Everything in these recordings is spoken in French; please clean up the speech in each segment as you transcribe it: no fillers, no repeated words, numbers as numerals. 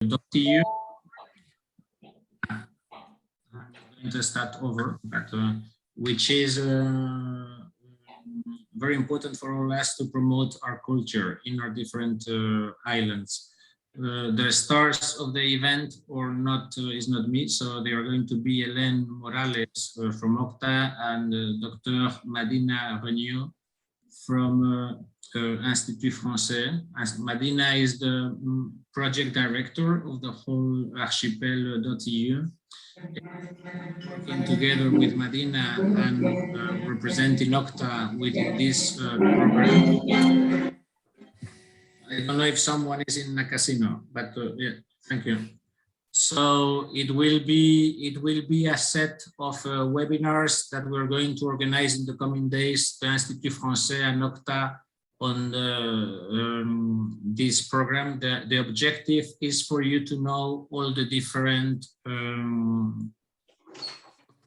EU. I'm going to start over, but which is very important for all us to promote our culture in our different islands. The stars of the event or not is not me, so they are going to be Hélène Morales from OCTA and Dr. Madina Regnault from Institut Français. As Madina is the project director of the whole archipel.eu. Working together with Madina and representing OCTA within this program. I don't know if someone is in a casino, but yeah, thank you. So it will be a set of webinars that we're going to organize in the coming days, the Institut Français and OCTA on this program. The objective is for you to know all the different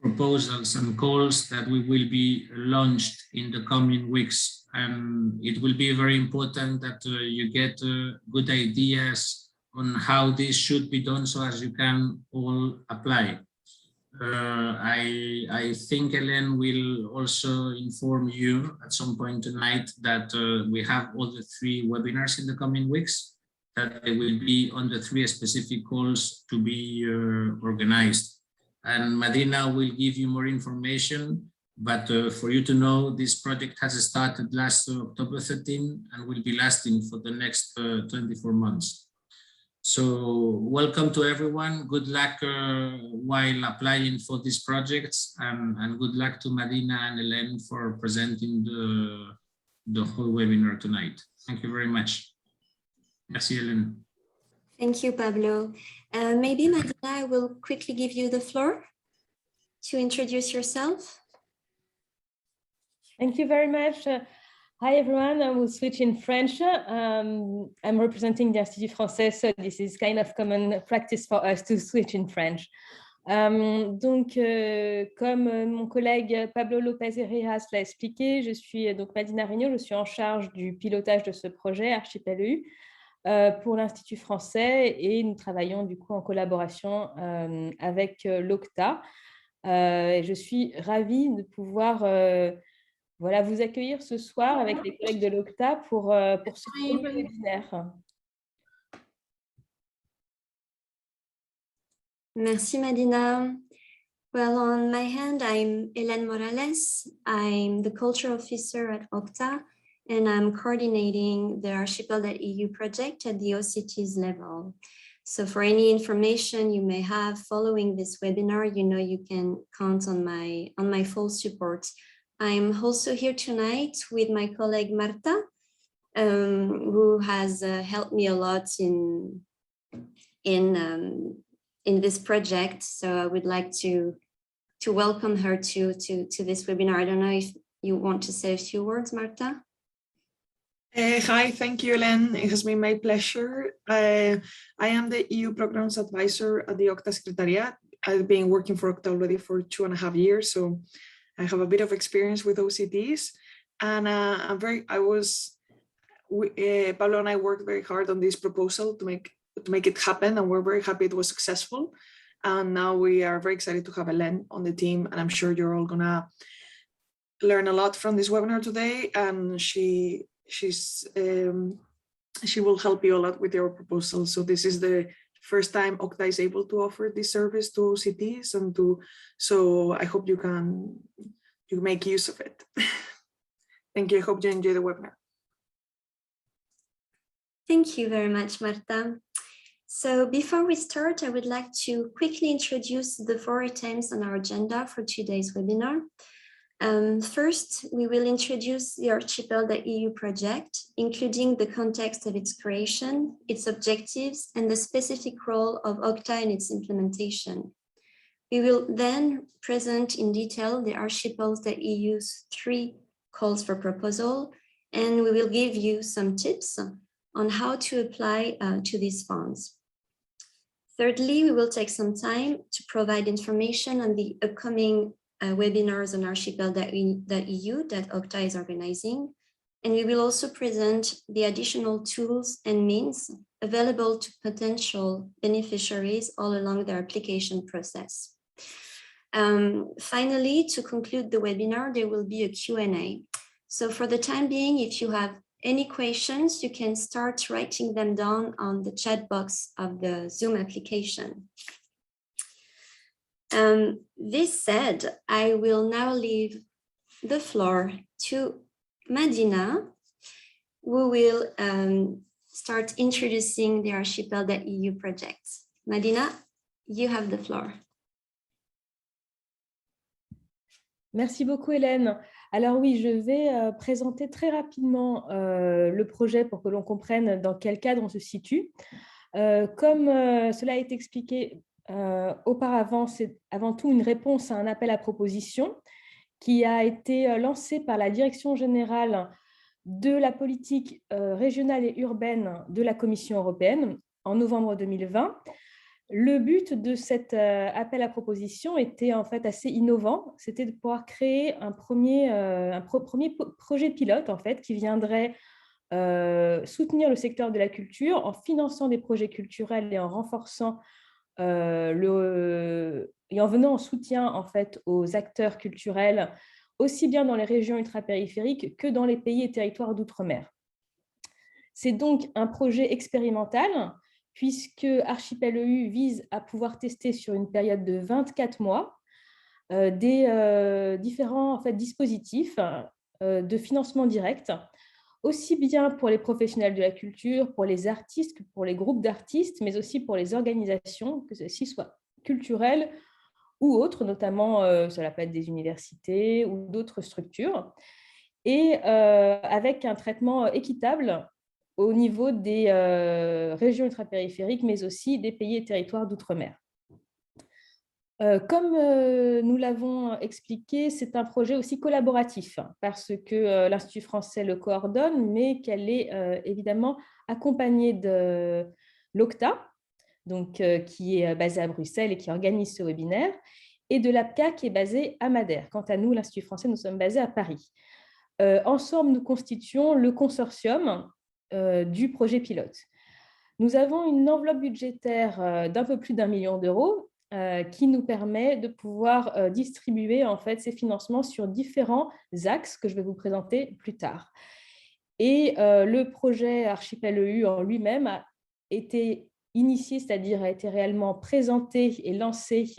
proposals and calls that we will be launched in the coming weeks. And it will be very important that you get good ideas on how this should be done so as you can all apply. I think Hélène will also inform you at some point tonight that we have all the 3 webinars in the coming weeks, that they will be on the 3 specific calls to be organized. And Madina will give you more information, but for you to know, this project has started last October 13 and will be lasting for the next 24 months. So welcome to everyone. Good luck while applying for these projects, and good luck to Madina and Hélène for presenting the whole webinar tonight. Thank you very much. Merci, Hélène. Thank you, Pablo. Maybe Madina, I will quickly give you the floor to introduce yourself. Thank you very much. Hi, everyone. I will switch in French. I'm representing the Institut Français, so this is kind of common practice for us to switch in French. Donc, comme mon collègue Pablo Lopez Herreras l'a expliqué, je suis donc Madina Regnault, je suis en charge du pilotage de ce projet Archipel.eu pour l'Institut Français, et nous travaillons du coup en collaboration avec l'OCTA. Je suis ravie de pouvoir voilà, vous accueillir ce soir avec les collègues de l'OCTA pour ce premier webinaire. Merci, Madina. Well, on my hand, I'm Hélène Morales. I'm the culture officer at OCTA, and I'm coordinating the Archipel.eu project at the OCTs level. So for any information you may have following this webinar, you know you can count on my full support. I'm also here tonight with my colleague Marta, who has helped me a lot in this project. So I would like to welcome her to this webinar. I don't know if you want to say a few words, Marta. Hi, thank you, Hélène. It has been my pleasure. I am the EU Programs Advisor at the OCTA Secretariat. I've been working for OCTA already for 2.5 years, so I have a bit of experience with OCTs. And Pablo and I worked very hard on this proposal to make it happen, and we're very happy it was successful. And now we are very excited to have Hélène on the team, and I'm sure you're all gonna learn a lot from this webinar today. And she will help you a lot with your proposal. So this is the first time OCTA is able to offer this service to OCTs, and so I hope you make use of it. Thank you. I hope you enjoy the webinar. Thank you very much, Marta. So before we start, I would like to quickly introduce the 4 items on our agenda for today's webinar. First, we will introduce the Archipel.eu project, including the context of its creation, its objectives, and the specific role of OCTA in its implementation. We will then present in detail the Archipel.eu's 3 calls for proposal, and we will give you some tips on how to apply to these funds. Thirdly, we will take some time to provide information on the upcoming webinars on Archipel.eu that OCTA is organizing. And we will also present the additional tools and means available to potential beneficiaries all along their application process. Finally, to conclude the webinar, there will be a Q&A. So for the time being, if you have any questions, you can start writing them down on the chat box of the Zoom application. This said, I will now leave the floor to Madina, who will start introducing the Archipel.eu project. Madina, you have the floor. Merci beaucoup, Hélène. Alors oui, je vais présenter très rapidement le projet pour que l'on comprenne dans quel cadre on se situe. Comme cela a été expliqué auparavant, c'est avant tout une réponse à un appel à propositions qui a été lancé par la Direction générale de la politique régionale et urbaine de la Commission européenne en novembre 2020. Le but de cet appel à propositions était en fait assez innovant. C'était de pouvoir créer un premier projet pilote en fait, qui viendrait soutenir le secteur de la culture en finançant des projets culturels et en renforçant et en venant en soutien en fait, aux acteurs culturels, aussi bien dans les régions ultrapériphériques que dans les pays et territoires d'outre-mer. C'est donc un projet expérimental, puisque Archipel.eu vise à pouvoir tester sur une période de 24 mois des différents en fait, dispositifs de financement direct, aussi bien pour les professionnels de la culture, pour les artistes, que pour les groupes d'artistes, mais aussi pour les organisations, que celles-ci soient culturelles ou autres, notamment cela peut être des universités ou d'autres structures, et avec un traitement équitable au niveau des régions ultrapériphériques, mais aussi des pays et territoires d'outre-mer. Comme nous l'avons expliqué, c'est un projet aussi collaboratif parce que l'Institut français le coordonne, mais qu'elle est évidemment accompagnée de l'OCTA, donc, qui est basée à Bruxelles et qui organise ce webinaire, et de l'APCA qui est basée à Madère. Quant à nous, l'Institut français, nous sommes basés à Paris. Ensemble, nous constituons le consortium du projet pilote. Nous avons une enveloppe budgétaire d'un peu plus d'1 million d'euros qui nous permet de pouvoir distribuer en fait, ces financements sur différents axes que je vais vous présenter plus tard. Et le projet Archipel.eu en lui-même a été initié, c'est-à-dire a été réellement présenté et lancé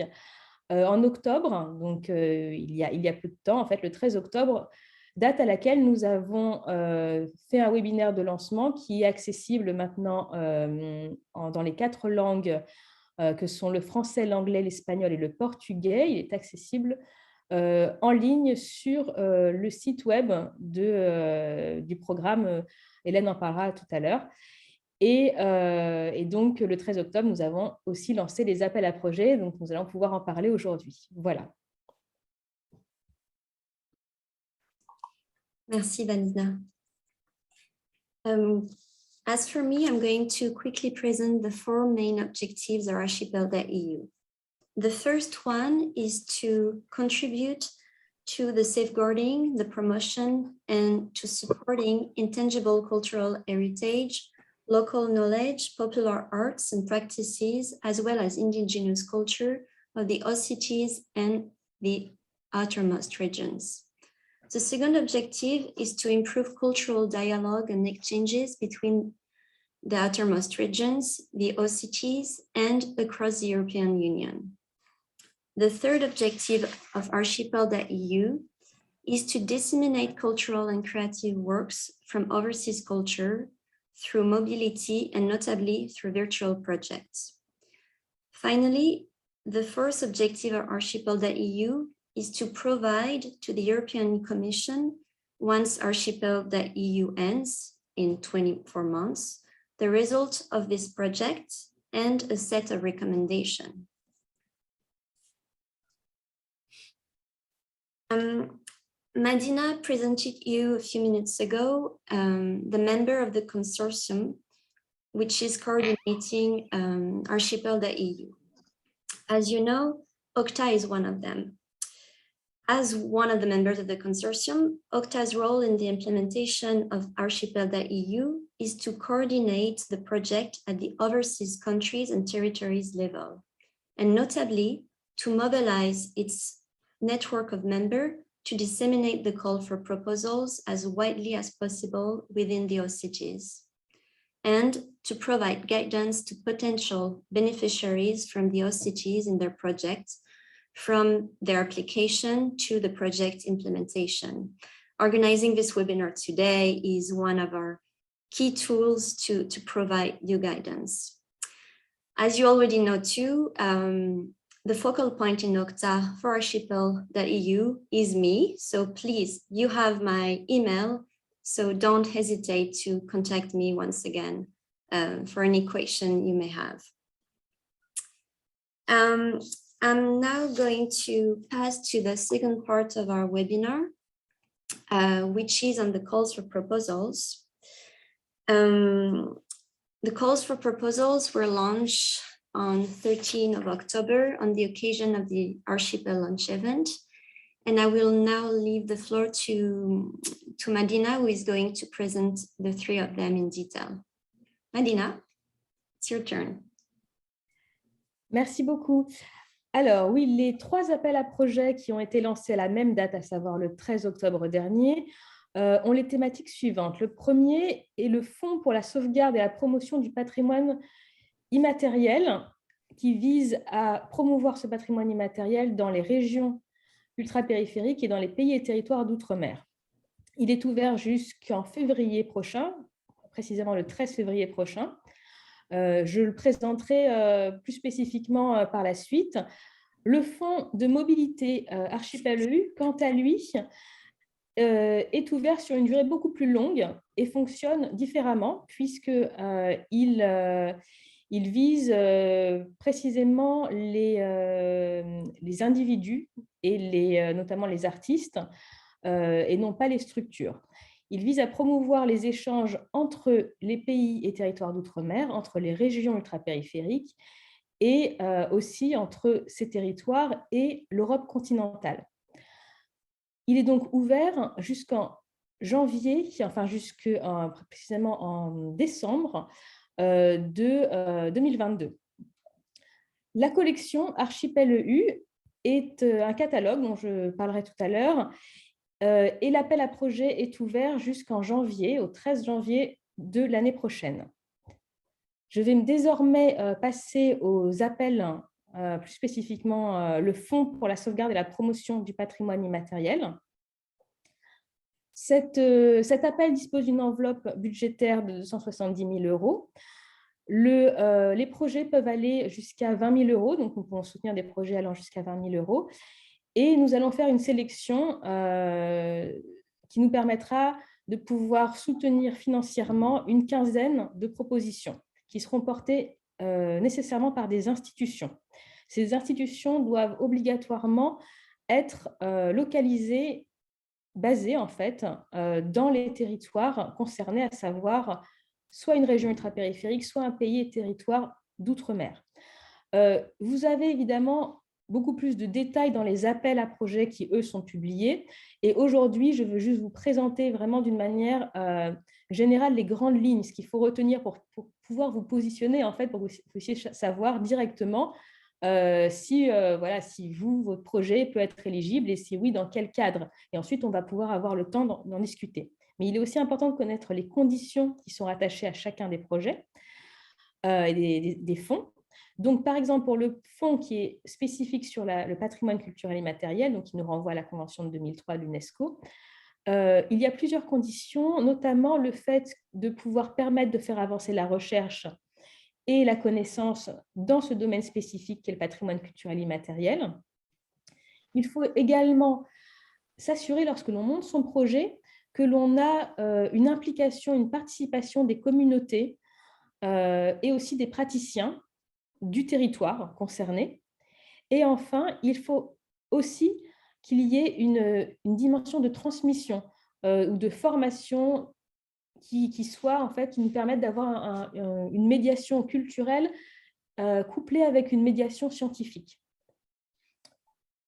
en octobre, donc il y a peu de temps, en fait le 13 octobre, date à laquelle nous avons fait un webinaire de lancement qui est accessible maintenant dans les 4 langues que sont le français, l'anglais, l'espagnol et le portugais. Il est accessible en ligne sur le site web du programme. Hélène en parlera tout à l'heure. Et donc, le 13 octobre, nous avons aussi lancé les appels à projets. Donc, nous allons pouvoir en parler aujourd'hui. Voilà. Merci, Vanina. As for me, I'm going to quickly present the 4 main objectives of Archipel.eu. The first one is to contribute to the safeguarding, the promotion, and to supporting intangible cultural heritage, local knowledge, popular arts and practices, as well as indigenous culture of the OCTs and the outermost regions. The second objective is to improve cultural dialogue and exchanges between the outermost regions, the OCTs, and across the European Union. The third objective of Archipel.eu is to disseminate cultural and creative works from overseas culture through mobility and notably through virtual projects. Finally, the fourth objective of Archipel.eu is to provide to the European Commission, once Archipel.eu ends in 24 months, the result of this project and a set of recommendations. Madina presented you a few minutes ago the member of the consortium, which is coordinating Archipel.eu. As you know, OCTA is one of them. As one of the members of the consortium, OCTA's role in the implementation of Archipel.eu is to coordinate the project at the overseas countries and territories level, and notably to mobilize its network of members to disseminate the call for proposals as widely as possible within the OCTs, and to provide guidance to potential beneficiaries from the OCTs in their projects, from their application to the project implementation. Organizing this webinar today is one of our key tools to provide you guidance. As you already know too, the focal point in Octa for archipel.eu is me. So please, you have my email, so don't hesitate to contact me once again for any question you may have. I'm now going to pass to the second part of our webinar, which is on the calls for proposals. The calls for proposals were launched on 13th of October on the occasion of the Archipel launch event. And I will now leave the floor to Madina, who is going to present the three of them in detail. Madina, it's your turn. Merci beaucoup. Alors oui, les 3 appels à projets qui ont été lancés à la même date, à savoir le 13 octobre dernier, ont les thématiques suivantes. Le premier est le Fonds pour la sauvegarde et la promotion du patrimoine immatériel, qui vise à promouvoir ce patrimoine immatériel dans les régions ultrapériphériques et dans les pays et territoires d'outre-mer. Il est ouvert jusqu'en février prochain, précisément le 13 février prochain. Je le présenterai plus spécifiquement par la suite. Le fonds de mobilité Archipel.eu, quant à lui, est ouvert sur une durée beaucoup plus longue et fonctionne différemment puisqu'il vise précisément les individus et notamment les artistes et non pas les structures. Il vise à promouvoir les échanges entre les pays et territoires d'outre-mer, entre les régions ultrapériphériques et aussi entre ces territoires et l'Europe continentale. Il est donc ouvert jusqu'en janvier, enfin précisément en décembre de 2022. La collection Archipel.eu est un catalogue dont je parlerai tout à l'heure et l'appel à projet est ouvert jusqu'en janvier, au 13 janvier de l'année prochaine. Je vais désormais passer aux appels, plus spécifiquement le Fonds pour la sauvegarde et la promotion du patrimoine immatériel. Cet appel dispose d'une enveloppe budgétaire de 270 000 €. Les projets peuvent aller jusqu'à 20 000 €, donc nous pouvons soutenir des projets allant jusqu'à 20 000 €. Et nous allons faire une sélection qui nous permettra de pouvoir soutenir financièrement une quinzaine de propositions qui seront portées nécessairement par des institutions. Ces institutions doivent obligatoirement être localisées, basées en fait dans les territoires concernés, à savoir soit une région ultrapériphérique, soit un pays et territoire d'outre-mer. Vous avez évidemment beaucoup plus de détails dans les appels à projets qui, eux, sont publiés. Et aujourd'hui, je veux juste vous présenter vraiment d'une manière générale les grandes lignes, ce qu'il faut retenir pour pouvoir vous positionner, en fait, pour que vous puissiez savoir directement si votre projet peut être éligible et si oui, dans quel cadre. Et ensuite, on va pouvoir avoir le temps d'en discuter. Mais il est aussi important de connaître les conditions qui sont rattachées à chacun des projets et des fonds. Donc, par exemple, pour le fonds qui est spécifique sur le patrimoine culturel immatériel, donc qui nous renvoie à la Convention de 2003 de l'UNESCO, il y a plusieurs conditions, notamment le fait de pouvoir permettre de faire avancer la recherche et la connaissance dans ce domaine spécifique qu'est le patrimoine culturel immatériel. Il faut également s'assurer, lorsque l'on monte son projet, que l'on a une implication, une participation des communautés et aussi des praticiens du territoire concerné. Et enfin, il faut aussi qu'il y ait une dimension de transmission ou de formation qui soit, en fait, qui nous permette d'avoir une médiation culturelle couplée avec une médiation scientifique.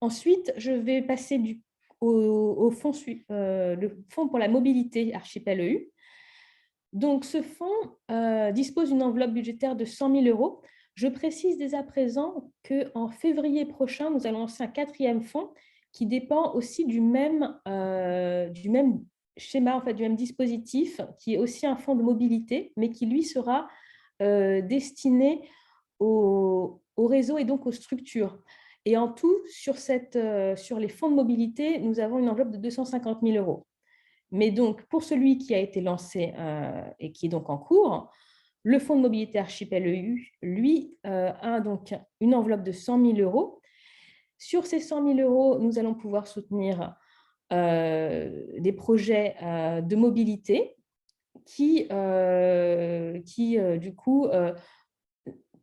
Ensuite, je vais passer au fonds, le fonds pour la mobilité Archipel.eu. Donc, ce fonds dispose d'une enveloppe budgétaire de 100 000 euros. Je précise dès à présent qu'en février prochain, nous allons lancer un 4e fonds qui dépend aussi du même schéma, en fait, du même dispositif, qui est aussi un fonds de mobilité, mais qui, lui, sera destiné au réseau et donc aux structures. Et en tout, sur les fonds de mobilité, nous avons une enveloppe de 250 000 euros. Mais donc, pour celui qui a été lancé et qui est donc en cours, le fonds de mobilité Archipel EU, lui, a donc une enveloppe de 100 000 euros. Sur ces 100 000 euros, nous allons pouvoir soutenir des projets de mobilité qui du coup,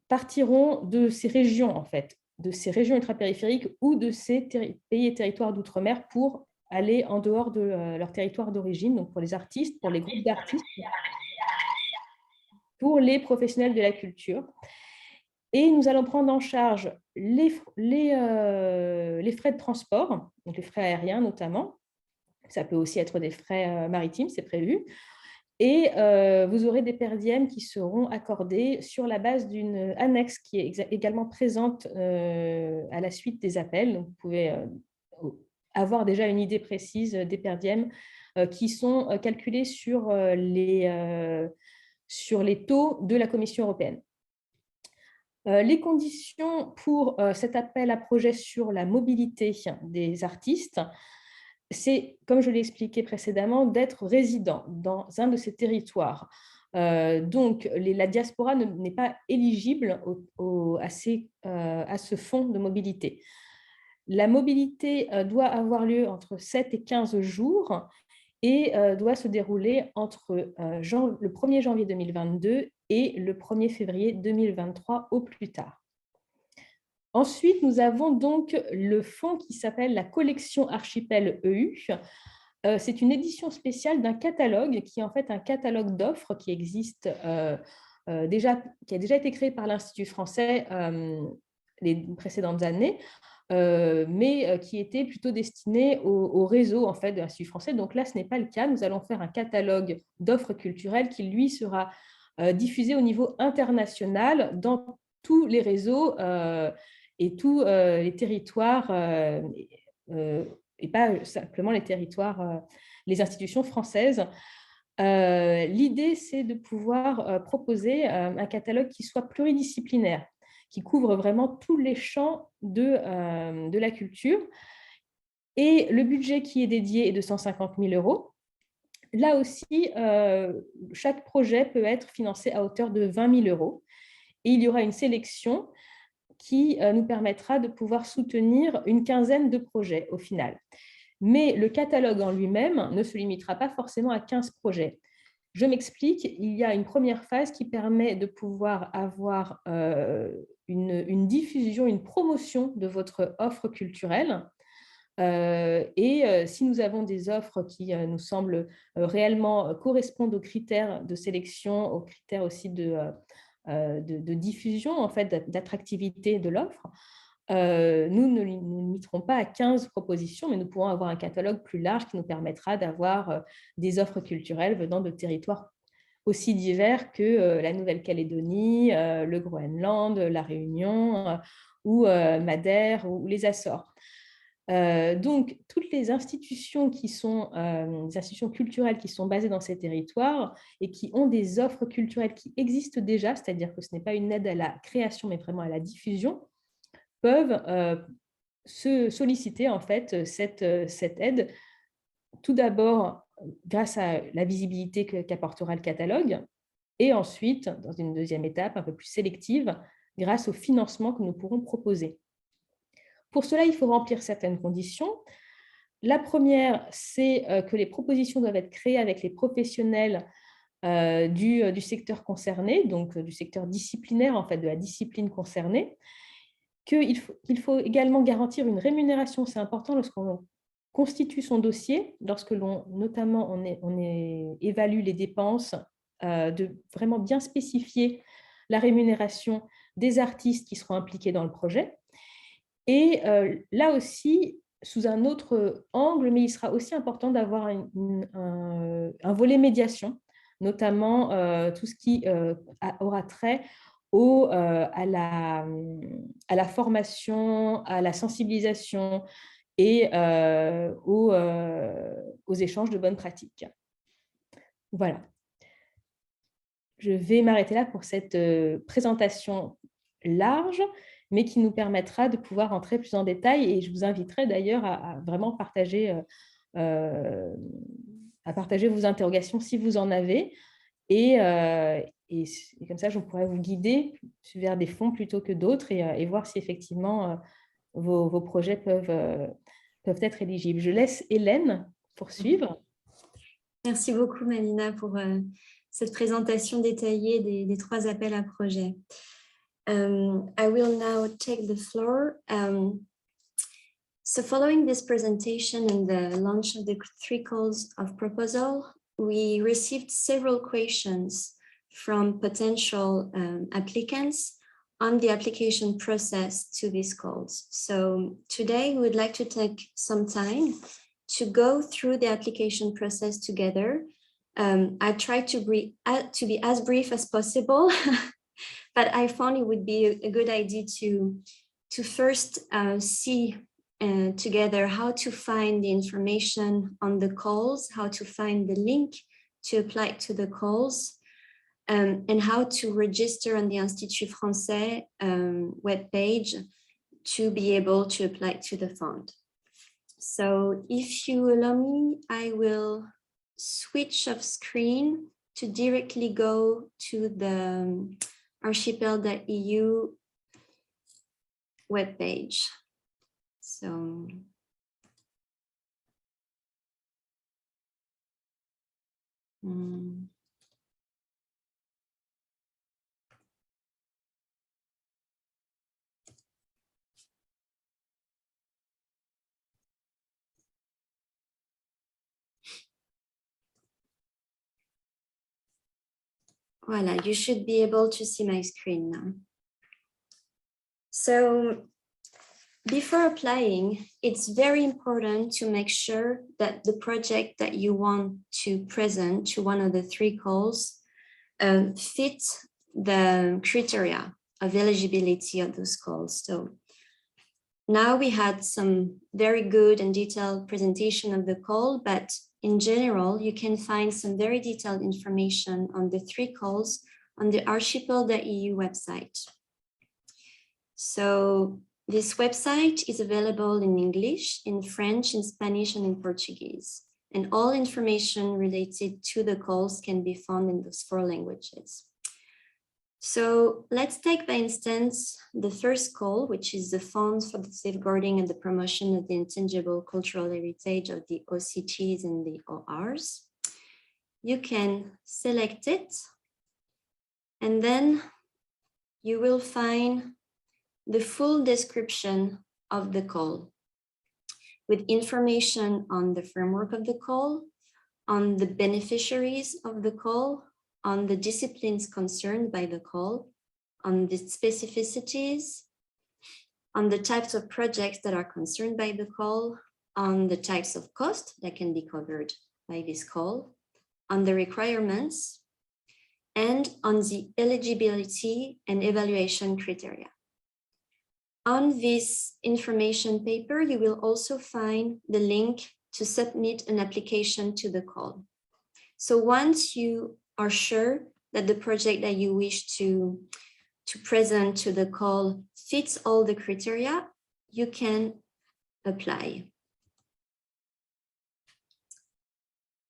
partiront de ces régions, en fait, de ces régions ultrapériphériques ou de ces pays et territoires d'outre-mer pour aller en dehors de leur territoire d'origine, donc pour les artistes, pour les groupes d'artistes, pour les professionnels de la culture. Et nous allons prendre en charge les frais de transport, donc les frais aériens notamment. Ça peut aussi être des frais maritimes, c'est prévu. Et vous aurez des per diem qui seront accordés sur la base d'une annexe qui est également présente à la suite des appels. Donc, vous pouvez avoir déjà une idée précise des per diem qui sont calculés sur les taux de la Commission européenne. Les conditions pour cet appel à projet sur la mobilité des artistes, c'est, comme je l'ai expliqué précédemment, d'être résident dans un de ces territoires. Donc, la diaspora n'est pas éligible à ce fonds de mobilité. La mobilité doit avoir lieu entre 7 et 15 jours et doit se dérouler entre le 1er janvier 2022 et le 1er février 2023 au plus tard. Ensuite, nous avons donc le fonds qui s'appelle la collection Archipel EU. C'est une édition spéciale d'un catalogue qui est en fait un catalogue d'offres qui existe qui a déjà été créé par l'Institut français les précédentes années, mais qui était plutôt destiné au réseau en fait, de l'Institut français. Donc là, ce n'est pas le cas. Nous allons faire un catalogue d'offres culturelles qui, lui, sera diffusé au niveau international dans tous les réseaux et tous les territoires, et pas simplement les territoires, les institutions françaises. L'idée, c'est de pouvoir proposer un catalogue qui soit pluridisciplinaire, qui couvre vraiment tous les champs de la culture. Et le budget qui est dédié est de 150 000 euros. Là aussi, chaque projet peut être financé à hauteur de 20 000 euros. Et il y aura une sélection qui nous permettra de pouvoir soutenir une quinzaine de projets au final. Mais le catalogue en lui-même ne se limitera pas forcément à 15 projets. Je m'explique, il y a une première phase qui permet de pouvoir avoir une diffusion, une promotion de votre offre culturelle. Si nous avons des offres qui nous semblent réellement correspondre aux critères de sélection, aux critères aussi de diffusion, en fait, d'attractivité de l'offre, nous ne limiterons pas à 15 propositions, mais nous pourrons avoir un catalogue plus large qui nous permettra d'avoir des offres culturelles venant de territoires aussi divers que la Nouvelle-Calédonie, le Groenland, la Réunion ou Madère ou les Açores. Donc, toutes les institutions qui sont des institutions culturelles qui sont basées dans ces territoires et qui ont des offres culturelles qui existent déjà, c'est-à-dire que ce n'est pas une aide à la création, mais vraiment à la diffusion, peuvent se solliciter en fait cette aide, tout d'abord grâce à la visibilité qu'apportera le catalogue, et ensuite, dans une deuxième étape un peu plus sélective, grâce au financement que nous pourrons proposer. Pour cela, il faut remplir certaines conditions. La première, c'est que les propositions doivent être créées avec les professionnels du secteur concerné, donc du secteur disciplinaire, en fait, de la discipline concernée. Qu'il faut également garantir une rémunération, c'est important lorsqu'on constitue son dossier, lorsque notamment on évalue les dépenses, de vraiment bien spécifier la rémunération des artistes qui seront impliqués dans le projet. Et là aussi, sous un autre angle, mais il sera aussi important d'avoir un volet médiation, notamment tout ce qui aura trait à la formation, à la sensibilisation et aux échanges de bonnes pratiques. Voilà. Je vais m'arrêter là pour cette présentation large, mais qui nous permettra de pouvoir entrer plus en détail. Et je vous inviterai d'ailleurs à vraiment partager vos interrogations si vous en avez. Et comme ça, je pourrais vous guider vers des fonds plutôt que d'autres et voir si effectivement vos projets peuvent être éligibles. Je laisse Hélène poursuivre. Merci beaucoup, Malina, pour cette présentation détaillée des 3 appels à projets. I will now take the floor. So following this presentation and the launch of the 3 calls of proposal, we received several questions from potential applicants on the application process to these calls. So today we would like to take some time to go through the application process together. I tried to be as brief as possible, but I found it would be a good idea to first see together how to find the information on the calls, how to find the link to apply to the calls, and how to register on the Institut Français webpage to be able to apply to the fund. So if you allow me, I will switch off screen to directly go to the archipel.eu webpage. So voila, you should be able to see my screen now. So before applying, it's very important to make sure that the project that you want to present to one of the 3 calls fits the criteria of eligibility of those calls. So now we had some very good and detailed presentation of the call, but in general, you can find some very detailed information on the 3 calls on the archipel.eu website. So this website is available in English, in French, in Spanish, and in Portuguese. And all information related to the calls can be found in those 4 languages. So let's take, by instance, the first call, which is the Fund for the Safeguarding and the Promotion of the Intangible Cultural Heritage of the OCTs and the ORs. You can select it, and then you will find the full description of the call with information on the framework of the call, on the beneficiaries of the call, on the disciplines concerned by the call, on the specificities, on the types of projects that are concerned by the call, on the types of cost that can be covered by this call, on the requirements, and on the eligibility and evaluation criteria. On this information paper, you will also find the link to submit an application to the call. So once you are sure that the project that you wish to present to the call fits all the criteria, you can apply.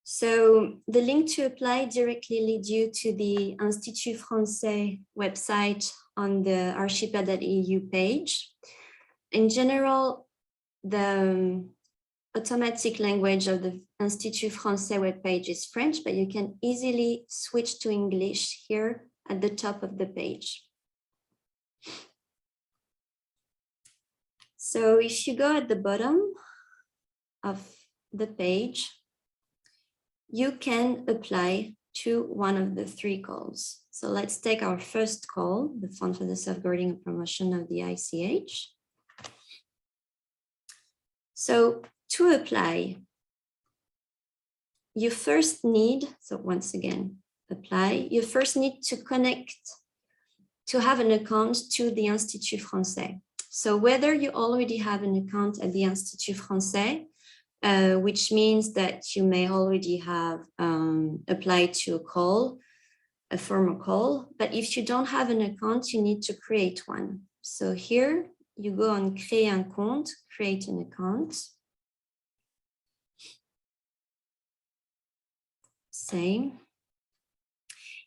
So the link to apply directly leads you to the Institut Français website on the archipel.eu page. In general, the automatic language of the Institut Français webpage is French, but you can easily switch to English here at the top of the page. So if you go at the bottom of the page, you can apply to one of the 3 calls. So let's take our first call, the Fund for the Safeguarding and Promotion of the ICH. So to apply, you first need, so once again, apply, you first need to have an account to the Institut Français. So whether you already have an account at the Institut Français, which means that you may already have applied to a formal call, but if you don't have an account, you need to create one. So here you go on Créer un compte, create an account. Same.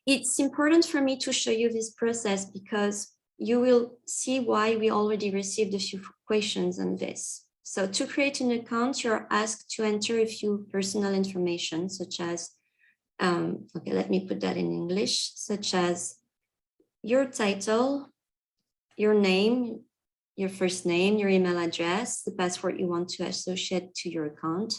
It's important for me to show you this process because you will see why we already received a few questions on this. So to create an account, you're asked to enter a few personal information, such as, okay, let me put that in English, such as your title, your name, your first name, your email address, the password you want to associate to your account.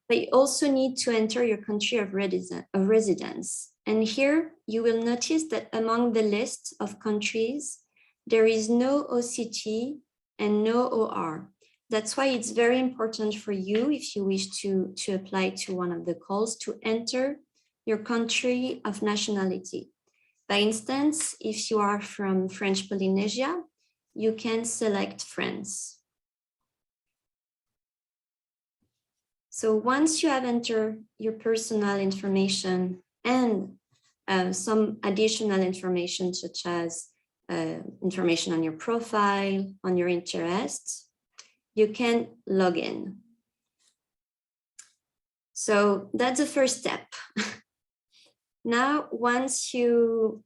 But you also need to enter your country of residence. And here you will notice that among the list of countries, there is no OCT and no OR. That's why it's very important for you, if you wish to apply to one of the calls, to enter your country of nationality. By instance, if you are from French Polynesia, you can select France. So once you have entered your personal information and some additional information, such as information on your profile, on your interests, you can log in. So that's the first step. Now, once you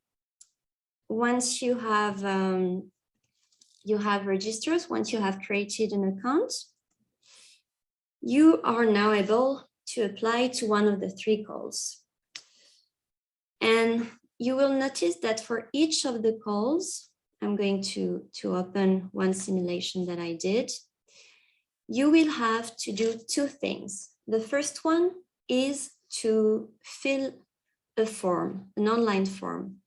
have registered, once you have created an account, you are now able to apply to one of the three calls. And you will notice that for each of the calls, I'm going to open one simulation that I did. You will have to do two things. The first one is to fill a form, an online form,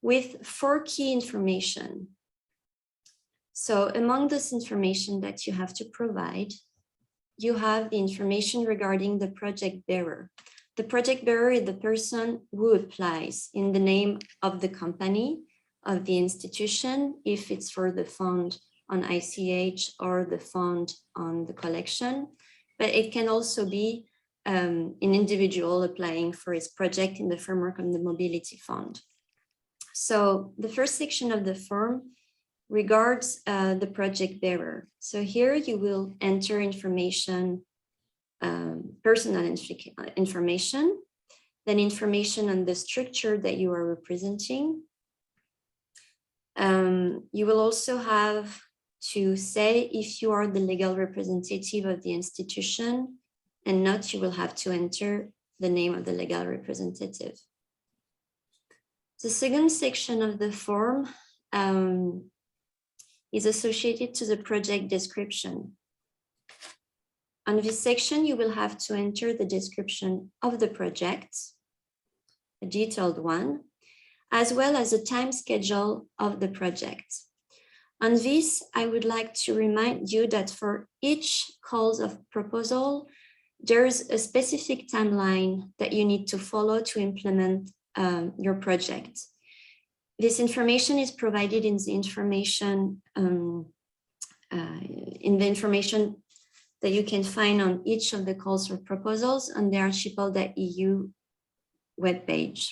with 4 key information. So among this information that you have to provide, you have the information regarding the project bearer. The project bearer is the person who applies in the name of the company, of the institution, if it's for the fund on ICH or the fund on the collection, but it can also be an individual applying for his project in the framework of the mobility fund. So the first section of the form regards the project bearer. So here you will enter information, personal information, then information on the structure that you are representing. You will also have to say if you are the legal representative of the institution, and not, you will have to enter the name of the legal representative. The second section of the form is associated to the project description. On this section, you will have to enter the description of the project, a detailed one, as well as a time schedule of the project. On this, I would like to remind you that for each calls of proposal, there's a specific timeline that you need to follow to implement your project. This information is provided in the information that you can find on each of the calls for proposals on the archipel.eu webpage.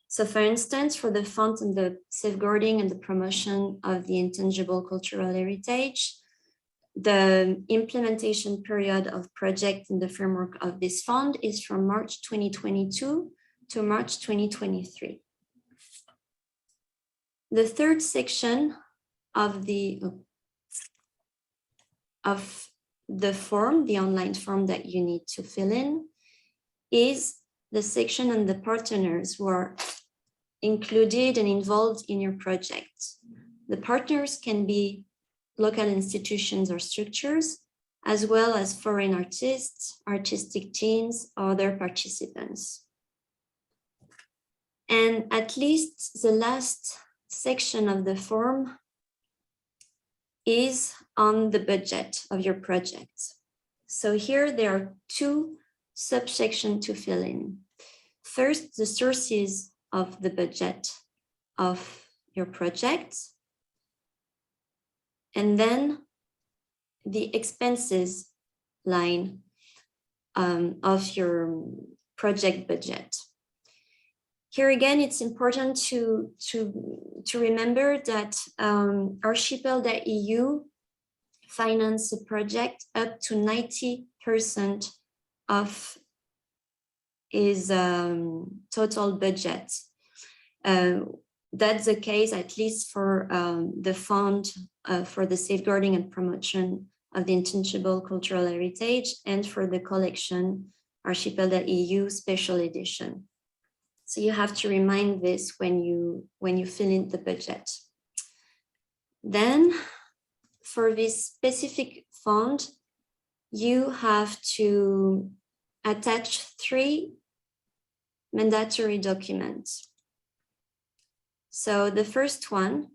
So for instance, for the fund on the safeguarding and the promotion of the intangible cultural heritage, the implementation period of project in the framework of this fund is from March 2022 to March 2023. The third section of the form, the online form that you need to fill in, is the section on the partners who are included and involved in your project. The partners can be local institutions or structures, as well as foreign artists, artistic teams, or other participants. And at least the last section of the form is on the budget of your project. So here there are two subsections to fill in. First, the sources of the budget of your project, and then the expenses line of your project budget. Here again, it's important to remember that Archipel.eu finance a project up to 90% of its total budget. That's the case, at least for the fund for the safeguarding and promotion of the intangible cultural heritage, and for the collection Archipel.eu special edition. So you have to remind this when you fill in the budget. Then for this specific fund, you have to attach 3 mandatory documents. So the first one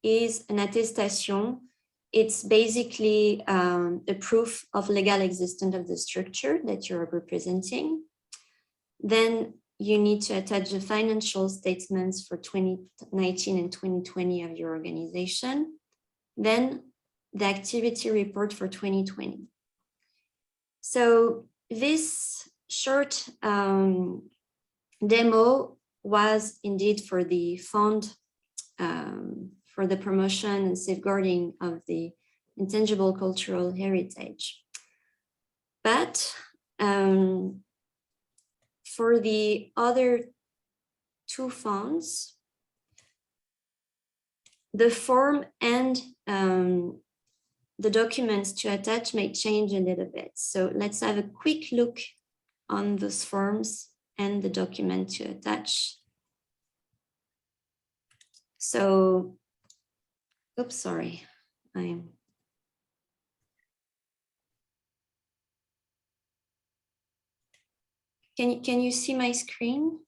is an attestation. It's basically a proof of legal existence of the structure that you're representing. Then you need to attach the financial statements for 2019 and 2020 of your organization. Then the activity report for 2020. So this short demo was indeed for the fund for the promotion and safeguarding of the intangible cultural heritage. But for the other 2 funds, the form and the documents to attach may change a little bit. So let's have a quick look on those forms and the document to attach. So, oops, sorry, Can you see my screen?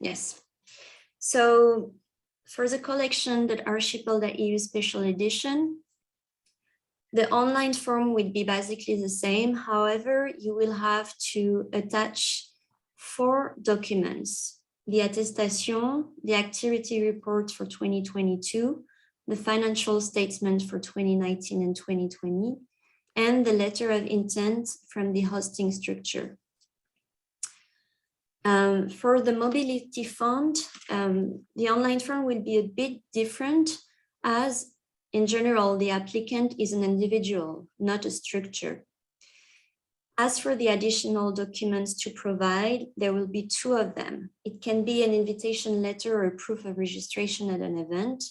Yes. So for the collection that Archipel.eu special edition, the online form will be basically the same. However, you will have to attach 4 documents: the attestation, the activity report for 2022, the financial statement for 2019 and 2020, and the letter of intent from the hosting structure. For the mobility fund, the online form will be a bit different, as in general, the applicant is an individual, not a structure. As for the additional documents to provide, there will be 2 of them. It can be an invitation letter or a proof of registration at an event.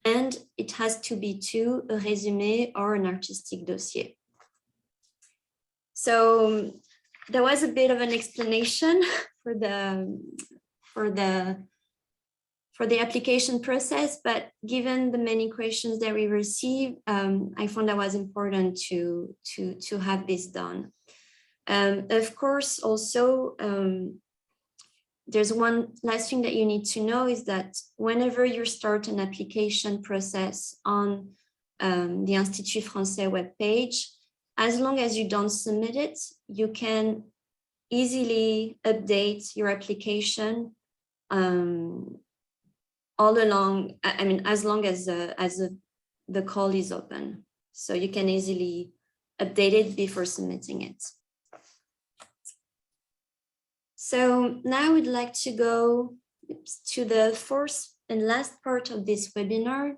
And it has to be 2, a résumé or an artistic dossier. So there was a bit of an explanation for the application process, but given the many questions that we received, I found that was important to have this done. Of course, also, there's one last thing that you need to know is that whenever you start an application process on the Institut Français webpage, as long as you don't submit it, you can easily update your application all along. I mean, as long as the call is open, so you can easily update it before submitting it. So now I would like to go to the 4th and last part of this webinar,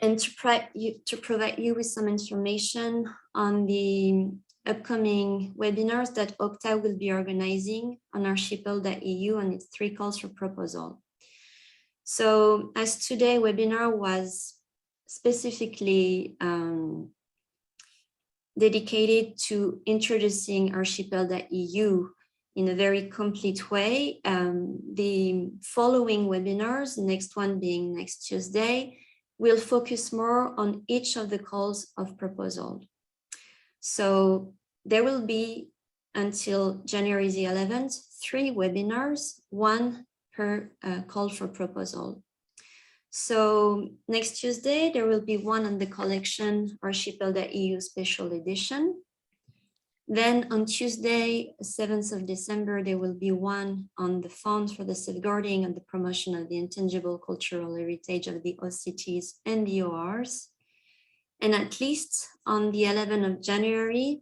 and to provide you with some information on the upcoming webinars that OCTA will be organizing on Archipel.eu and its 3 calls for proposal. So as today's webinar was specifically dedicated to introducing Archipel.eu in a very complete way, the following webinars, the next one being next Tuesday, will focus more on each of the calls of proposal. So there will be, until January the 11th, 3 webinars, 1 per call for proposal. So next Tuesday, there will be one on the collection Archipel.eu special edition. Then on Tuesday, 7th of December, there will be one on the Fund for the Safeguarding and the Promotion of the Intangible Cultural Heritage of the OCTs and the ORs. And at least on the 11th of January,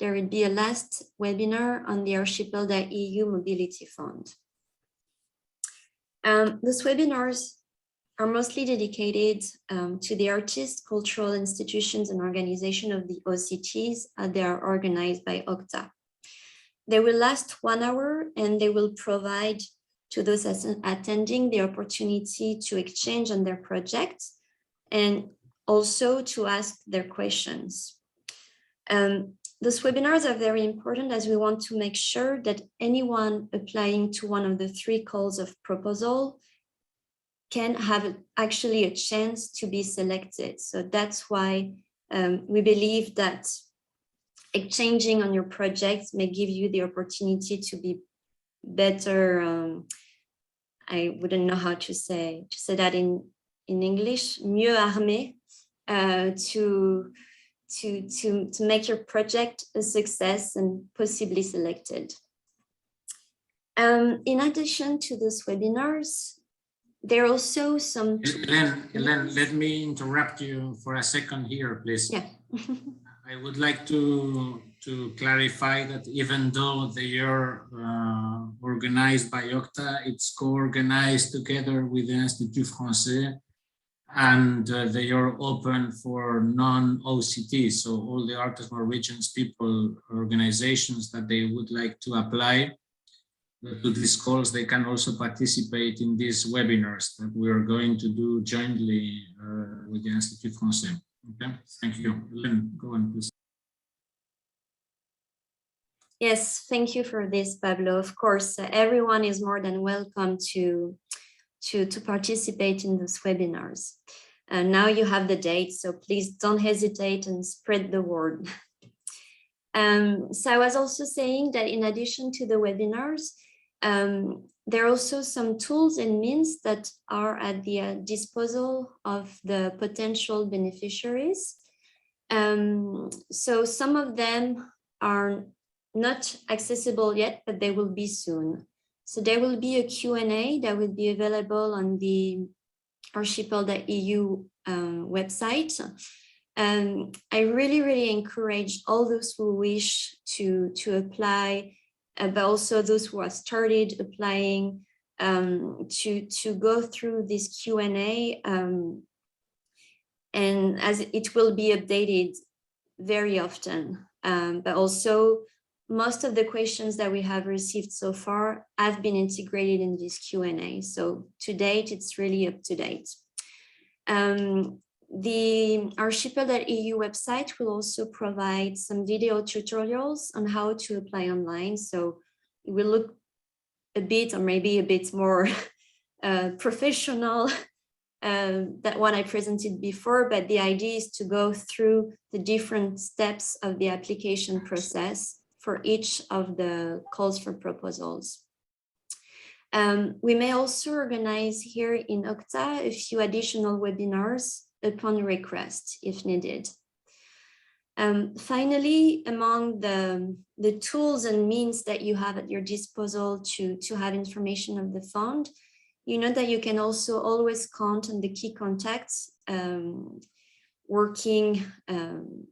there will be a last webinar on the Archipel.eu Mobility Fund. Those webinars are mostly dedicated to the artists, cultural institutions, and organizations of the OCTs as they are organized by OCTA. They will last 1 hour and they will provide to those attending the opportunity to exchange on their projects and also to ask their questions. Those webinars are very important as we want to make sure that anyone applying to one of the 3 calls of proposal can have actually a chance to be selected. So that's why we believe that exchanging on your projects may give you the opportunity to be better. I wouldn't know how to say that in English, mieux armé, to make your project a success and possibly selected. In addition to those webinars, there are also some... Hélène, let me interrupt you for a second here, please. Yeah. I would like to clarify that even though they are organized by OCTA, it's co-organized together with the Institut Français, and they are open for non-OCT, so all the Artist Regions people, organizations that they would like to apply to these calls, they can also participate in these webinars that we are going to do jointly with the Institut Français. Okay, thank you. Hélène, go on, please. Yes, thank you for this, Pablo. Of course, everyone is more than welcome to participate in those webinars. And now you have the date, so please don't hesitate and spread the word. So I was also saying that in addition to the webinars, there are also some tools and means that are at the disposal of the potential beneficiaries. So some of them are not accessible yet, but they will be soon. So there will be a Q&A that will be available on the Archipel.eu website. I really encourage all those who wish to apply, but also those who have started applying to go through this Q&A, and as it will be updated very often, but also most of the questions that we have received so far have been integrated in this Q&A. So to date, it's really up to date. The Archipel.eu website will also provide some video tutorials on how to apply online. So it will look a bit, or maybe a bit more professional than what I presented before, but the idea is to go through the different steps of the application process for each of the calls for proposals. We may also organize here in OCTA a few additional webinars upon request if needed. Finally, among the tools and means that you have at your disposal to have information of the fund, you know that you can also always count on the key contacts working on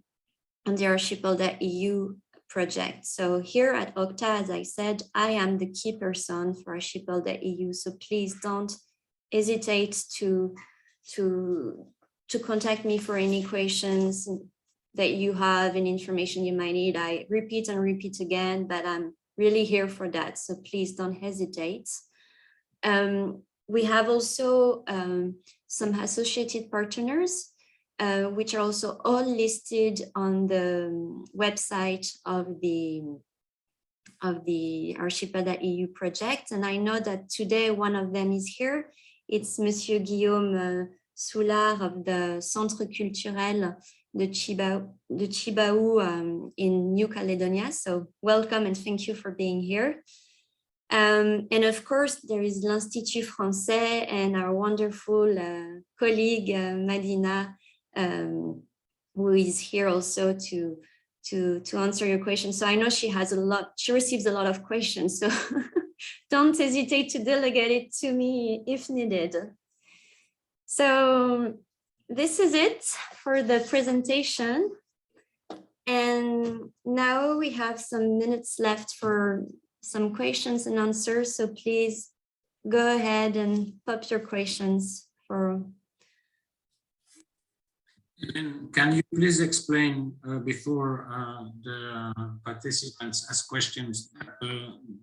the Archipel.eu project. So here at OCTA, as I said, I am the key person for Archipel.eu. So please don't hesitate to contact me for any questions that you have and information you might need. I repeat and repeat again, but I'm really here for that. So please don't hesitate. We have also some associated partners, which are also all listed on the website of the Archipel.eu project. And I know that today one of them is here. It's Monsieur Guillaume Soulard of the Centre Culturel de Chibaou in New Caledonia. So welcome and thank you for being here. And of course, there is l'Institut Français and our wonderful colleague, Madina, who is here also to to answer your question. So I know she receives a lot of questions, so don't hesitate to delegate it to me if needed. So this is it for the presentation. And now we have some minutes left for some questions and answers. So please go ahead and pop your questions for. And can you please explain before the participants ask questions that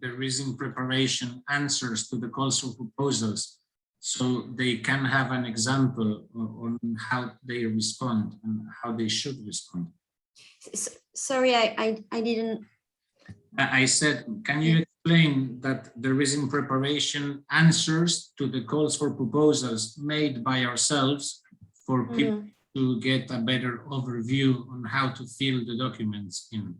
there is in preparation answers to the calls for proposals, so they can have an example on how they respond and how they should respond? Sorry, I didn't. I said, can you explain that there is in preparation answers to the calls for proposals made by ourselves for people to get a better overview on how to fill the documents in?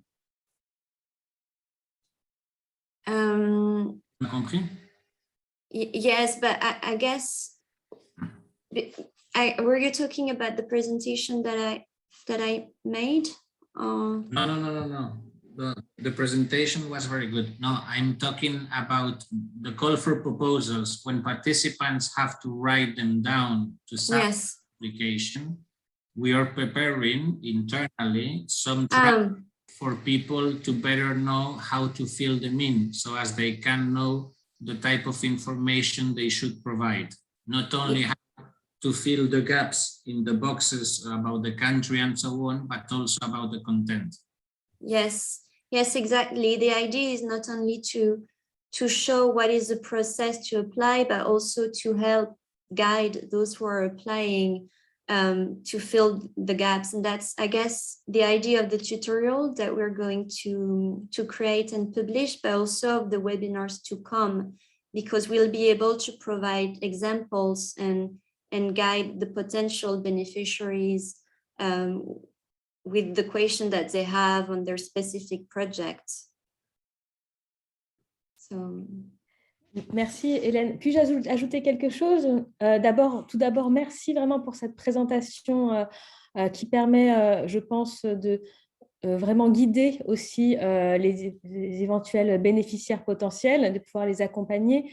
Yes, but I guess, were you talking about the presentation that I made? No. The presentation was very good. No, I'm talking about the call for proposals when participants have to write them down to sign the application. We are preparing internally some for people to better know how to fill them in, so as they can know the type of information they should provide, not only how to fill the gaps in the boxes about the country and so on, but also about the content. Yes, exactly. The idea is not only to show what is the process to apply, but also to help guide those who are applying to fill the gaps. And that's, I guess, the idea of the tutorial that we're going to create and publish, but also of the webinars to come, because we'll be able to provide examples and guide the potential beneficiaries with the question that they have on their specific projects. So. Merci Hélène. Puis-je ajouter quelque chose? Tout d'abord, merci vraiment pour cette présentation qui permet, je pense, de vraiment guider aussi les éventuels bénéficiaires potentiels, de pouvoir les accompagner.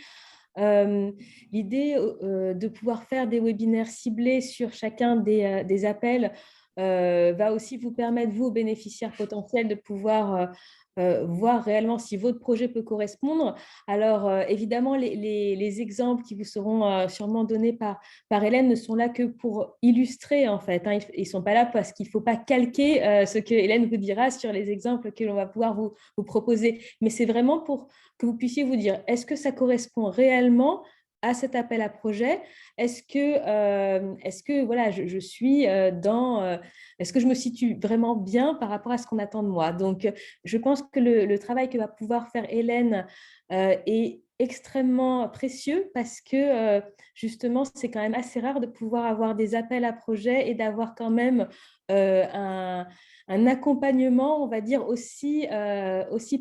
L'idée de pouvoir faire des webinaires ciblés sur chacun des appels va aussi vous permettre, vous, bénéficiaires potentiels, de pouvoir voir réellement si votre projet peut correspondre. Alors, évidemment, les exemples qui vous seront sûrement donnés par Hélène ne sont là que pour illustrer, en fait. Hein. Ils ne sont pas là parce qu'il ne faut pas calquer ce que Hélène vous dira sur les exemples que l'on va pouvoir vous proposer. Mais c'est vraiment pour que vous puissiez vous dire, est-ce que ça correspond réellement à cet appel à projet? Est-ce que voilà, je suis est-ce que je me situe vraiment bien par rapport à ce qu'on attend de moi? Donc, je pense que le travail que va pouvoir faire Hélène est extrêmement précieux, parce que justement, c'est quand même assez rare de pouvoir avoir des appels à projet et d'avoir quand même un accompagnement, on va dire, aussi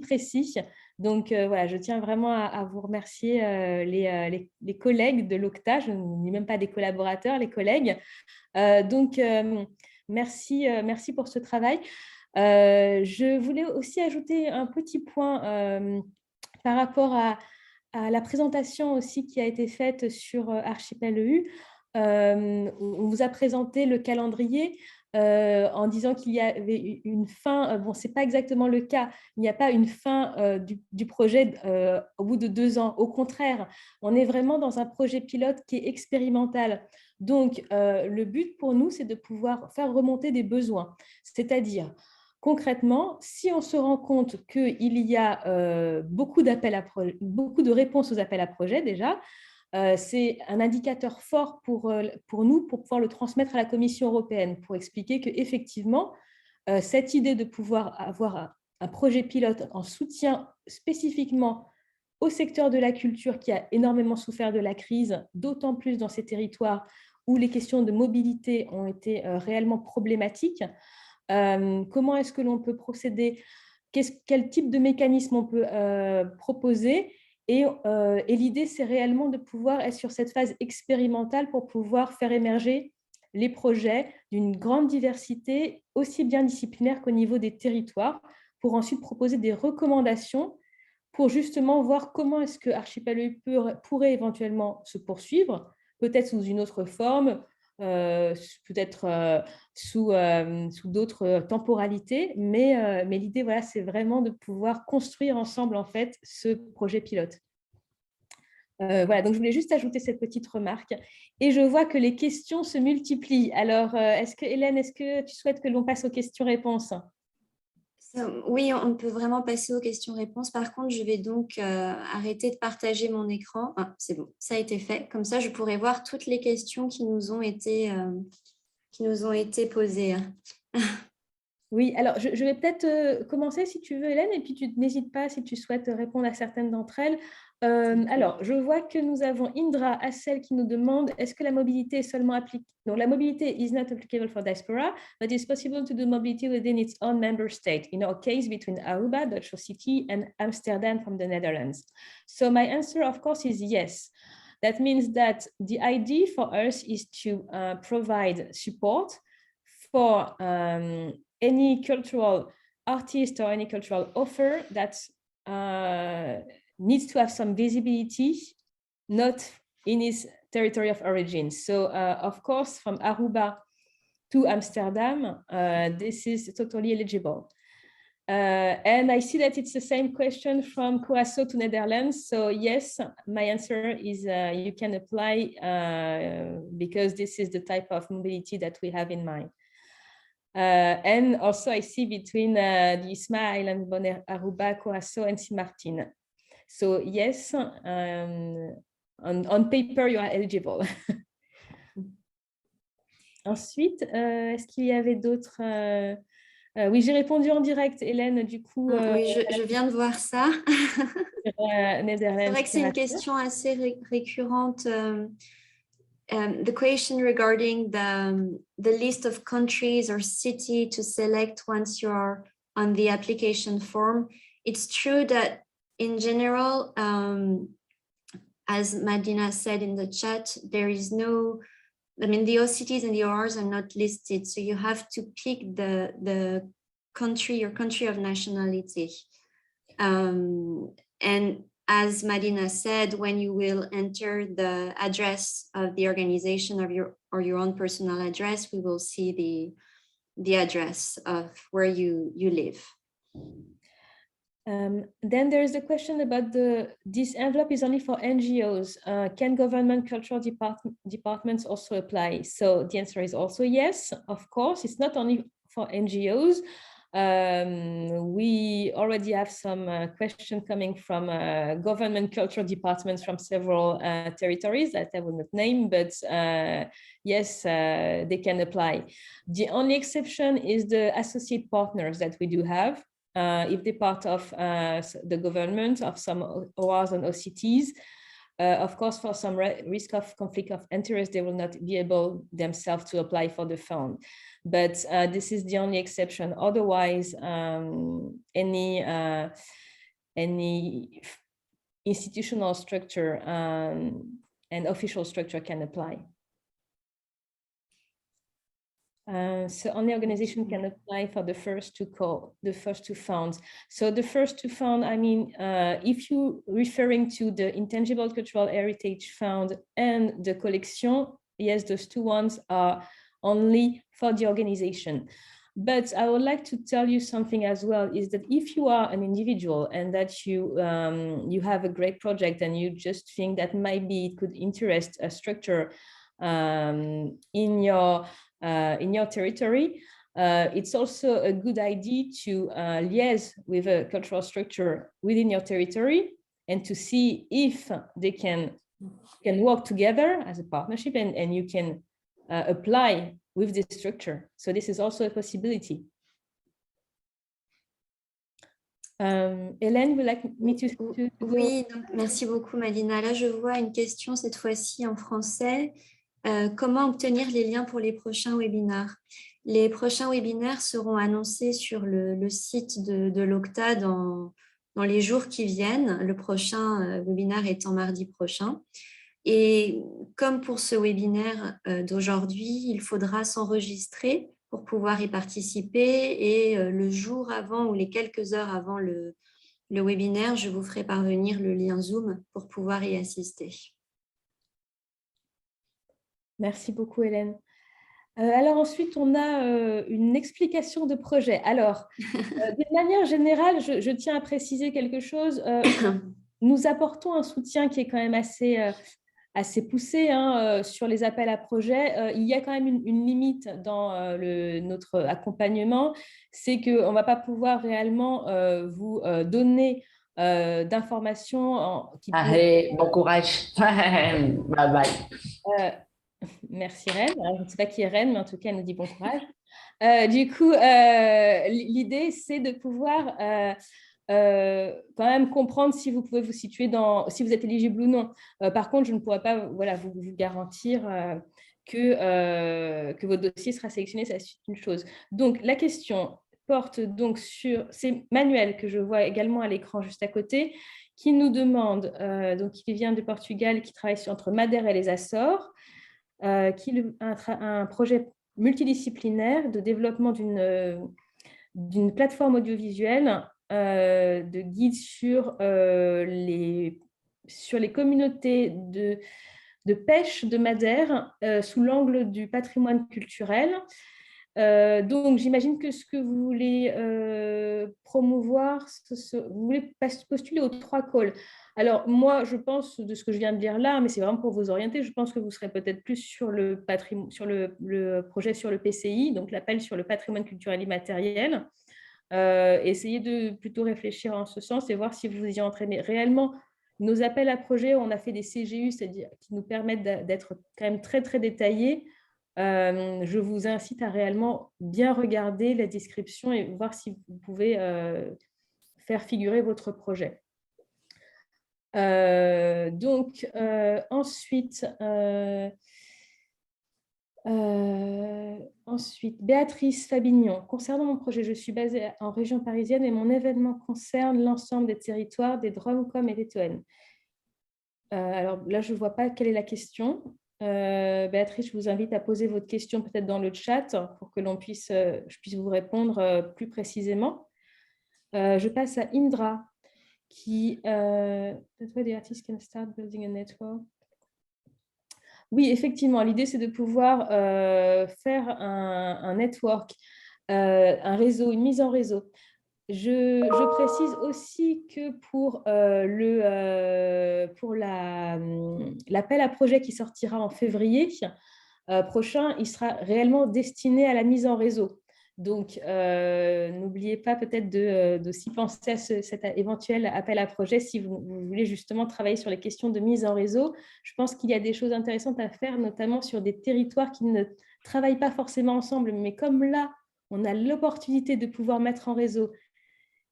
précis. Donc, voilà, je tiens vraiment à vous remercier les collègues de l'OCTA, je ne dis même pas des collaborateurs, les collègues. Merci pour ce travail. Je voulais aussi ajouter un petit point par rapport à la présentation aussi qui a été faite sur Archipel EU. On vous a présenté le calendrier en disant qu'il y avait une fin. Bon, ce n'est pas exactement le cas. Il n'y a pas une fin du projet au bout de 2 ans. Au contraire, on est vraiment dans un projet pilote qui est expérimental. Donc, le but pour nous, c'est de pouvoir faire remonter des besoins. C'est-à-dire, concrètement, si on se rend compte qu'il y a beaucoup de réponses aux appels à projets déjà, c'est un indicateur fort pour nous, pour pouvoir le transmettre à la Commission européenne, pour expliquer qu'effectivement, cette idée de pouvoir avoir un projet pilote en soutien spécifiquement au secteur de la culture qui a énormément souffert de la crise, d'autant plus dans ces territoires où les questions de mobilité ont été réellement problématiques. Comment est-ce que l'on peut procéder? Quel type de mécanisme on peut proposer? Et l'idée, c'est réellement de pouvoir être sur cette phase expérimentale pour pouvoir faire émerger les projets d'une grande diversité, aussi bien disciplinaire qu'au niveau des territoires, pour ensuite proposer des recommandations pour justement voir comment est-ce que Archipel EU pourrait éventuellement se poursuivre, peut-être sous une autre forme, peut-être sous d'autres temporalités, mais l'idée, voilà, c'est vraiment de pouvoir construire ensemble, en fait, ce projet pilote. Voilà, donc je voulais juste ajouter cette petite remarque. Et je vois que les questions se multiplient. Alors, Hélène, est-ce que tu souhaites que l'on passe aux questions-réponses? Oui, on peut vraiment passer aux questions-réponses. Par contre, je vais donc arrêter de partager mon écran. Ah, c'est bon, ça a été fait. Comme ça, je pourrai voir toutes les questions qui nous ont été posées. Oui, alors je vais peut-être commencer si tu veux, Hélène, et puis tu n'hésites pas si tu souhaites répondre à certaines d'entre elles. Alors, je vois que nous avons Indra Assel qui nous demande est-ce que la mobilité est seulement appliquée? Non, la mobilité is not applicable for diaspora, but it's possible to do mobility within its own member state. In our case, between Aruba, Dutch City, and Amsterdam from the Netherlands. So my answer, of course, is yes. That means that the idea for us is to provide support for any cultural artist or any cultural offer that needs to have some visibility, not in its territory of origin. So, of course, from Aruba to Amsterdam, this is totally eligible. And I see that it's the same question from Curaçao to Netherlands. So yes, my answer is you can apply because this is the type of mobility that we have in mind. And also I see between the Isma Island, Bonaire, Aruba, Curaçao, and Sint Maarten. So yes, on paper, you are eligible. Ensuite, est-ce qu'il y avait d'autres oui, j'ai répondu en direct, Hélène, du coup. Oui, je viens de voir ça. C'est vrai que c'est une question assez récurrente. The question regarding the list of countries or city to select once you are on the application form. It's true that in general, as Madina said in the chat, there is no, I mean, the OCTs and the ORs are not listed. So you have to pick the country, your country of nationality. And as Madina said, when you will enter the address of the organization of your own personal address, we will see the address of where you live. Then there is a question about this envelope is only for NGOs. Can government cultural departments also apply? So the answer is also yes, of course. It's not only for NGOs. We already have some questions coming from government cultural departments from several territories that I will not name, but yes, they can apply. The only exception is the associate partners that we do have. If they're part of the government of some ORs and OCTs, of course, for some risk of conflict of interest, they will not be able themselves to apply for the fund. But this is the only exception. Otherwise, any institutional structure and official structure can apply. So only organization can apply for the first two funds. So the first two funds, I mean, if you're referring to the Intangible Cultural Heritage Fund and the Collection, yes, those two ones are only for the organization. But I would like to tell you something as well, is that if you are an individual and that you have a great project and you just think that maybe it could interest a structure in your territory, it's also a good idea to liaise with a cultural structure within your territory and to see if they can work together as a partnership and you can apply with this structure. So this is also a possibility. Hélène, would like me to Oui, donc, merci beaucoup Madina. Là, je vois une question cette fois-ci en français. Comment obtenir les liens pour les prochains webinaires? Les prochains webinaires seront annoncés sur le site de l'OCTA dans les jours qui viennent, le prochain webinaire étant mardi prochain. Et comme pour ce webinaire d'aujourd'hui, il faudra s'enregistrer pour pouvoir y participer et le jour avant ou les quelques heures avant le webinaire, je vous ferai parvenir le lien Zoom pour pouvoir y assister. Merci beaucoup, Hélène. Alors ensuite, on a une explication de projet. Alors, d'une manière générale, je tiens à préciser quelque chose. Nous apportons un soutien qui est quand même assez poussé sur les appels à projets. Il y a quand même une limite dans notre accompagnement, c'est qu'on ne va pas pouvoir réellement vous donner d'informations qui Allez, bon courage. Bye bye. Merci Rennes. Alors, je ne sais pas qui est Rennes, mais en tout cas, elle nous dit bon courage. Du coup, l'idée, c'est de pouvoir quand même comprendre si vous pouvez vous situer si vous êtes éligible ou non. Par contre, je ne pourrais pas vous garantir que votre dossier sera sélectionné, ça c'est une chose. Donc, la question porte donc sur, c'est Manuel que je vois également à l'écran juste à côté, qui nous demande, donc qui vient du Portugal, qui travaille entre Madère et les Açores, qui est un projet multidisciplinaire de développement d'une plateforme audiovisuelle de guide sur les communautés de pêche de Madère sous l'angle du patrimoine culturel. Donc, j'imagine que ce que vous voulez promouvoir, vous voulez postuler aux 3 calls. Alors, moi, je pense, de ce que je viens de dire là, mais c'est vraiment pour vous orienter, je pense que vous serez peut-être plus sur le projet sur le PCI, donc l'appel sur le patrimoine culturel immatériel. Essayez de plutôt réfléchir en ce sens et voir si vous y entrez. Mais réellement, nos appels à projets, on a fait des CGU, c'est-à-dire qui nous permettent d'être quand même très, très détaillés. Je vous incite à réellement bien regarder la description et voir si vous pouvez faire figurer votre projet. Ensuite, Béatrice Fabignon. Concernant mon projet, je suis basée en région parisienne et mon événement concerne l'ensemble des territoires des DROM-COM et des TON. Alors là, je ne vois pas quelle est la question. Béatrice, je vous invite à poser votre question peut-être dans le chat pour que je puisse vous répondre plus précisément. Je passe à Indra qui... That's why the artist can start building a network. Oui, effectivement, l'idée, c'est de pouvoir faire un network, un réseau, une mise en réseau. Je précise aussi que pour l'appel à projet qui sortira en février prochain, il sera réellement destiné à la mise en réseau. Donc, n'oubliez pas peut-être d'aussi penser à cet éventuel appel à projet si vous voulez justement travailler sur les questions de mise en réseau. Je pense qu'il y a des choses intéressantes à faire, notamment sur des territoires qui ne travaillent pas forcément ensemble, mais comme là, on a l'opportunité de pouvoir mettre en réseau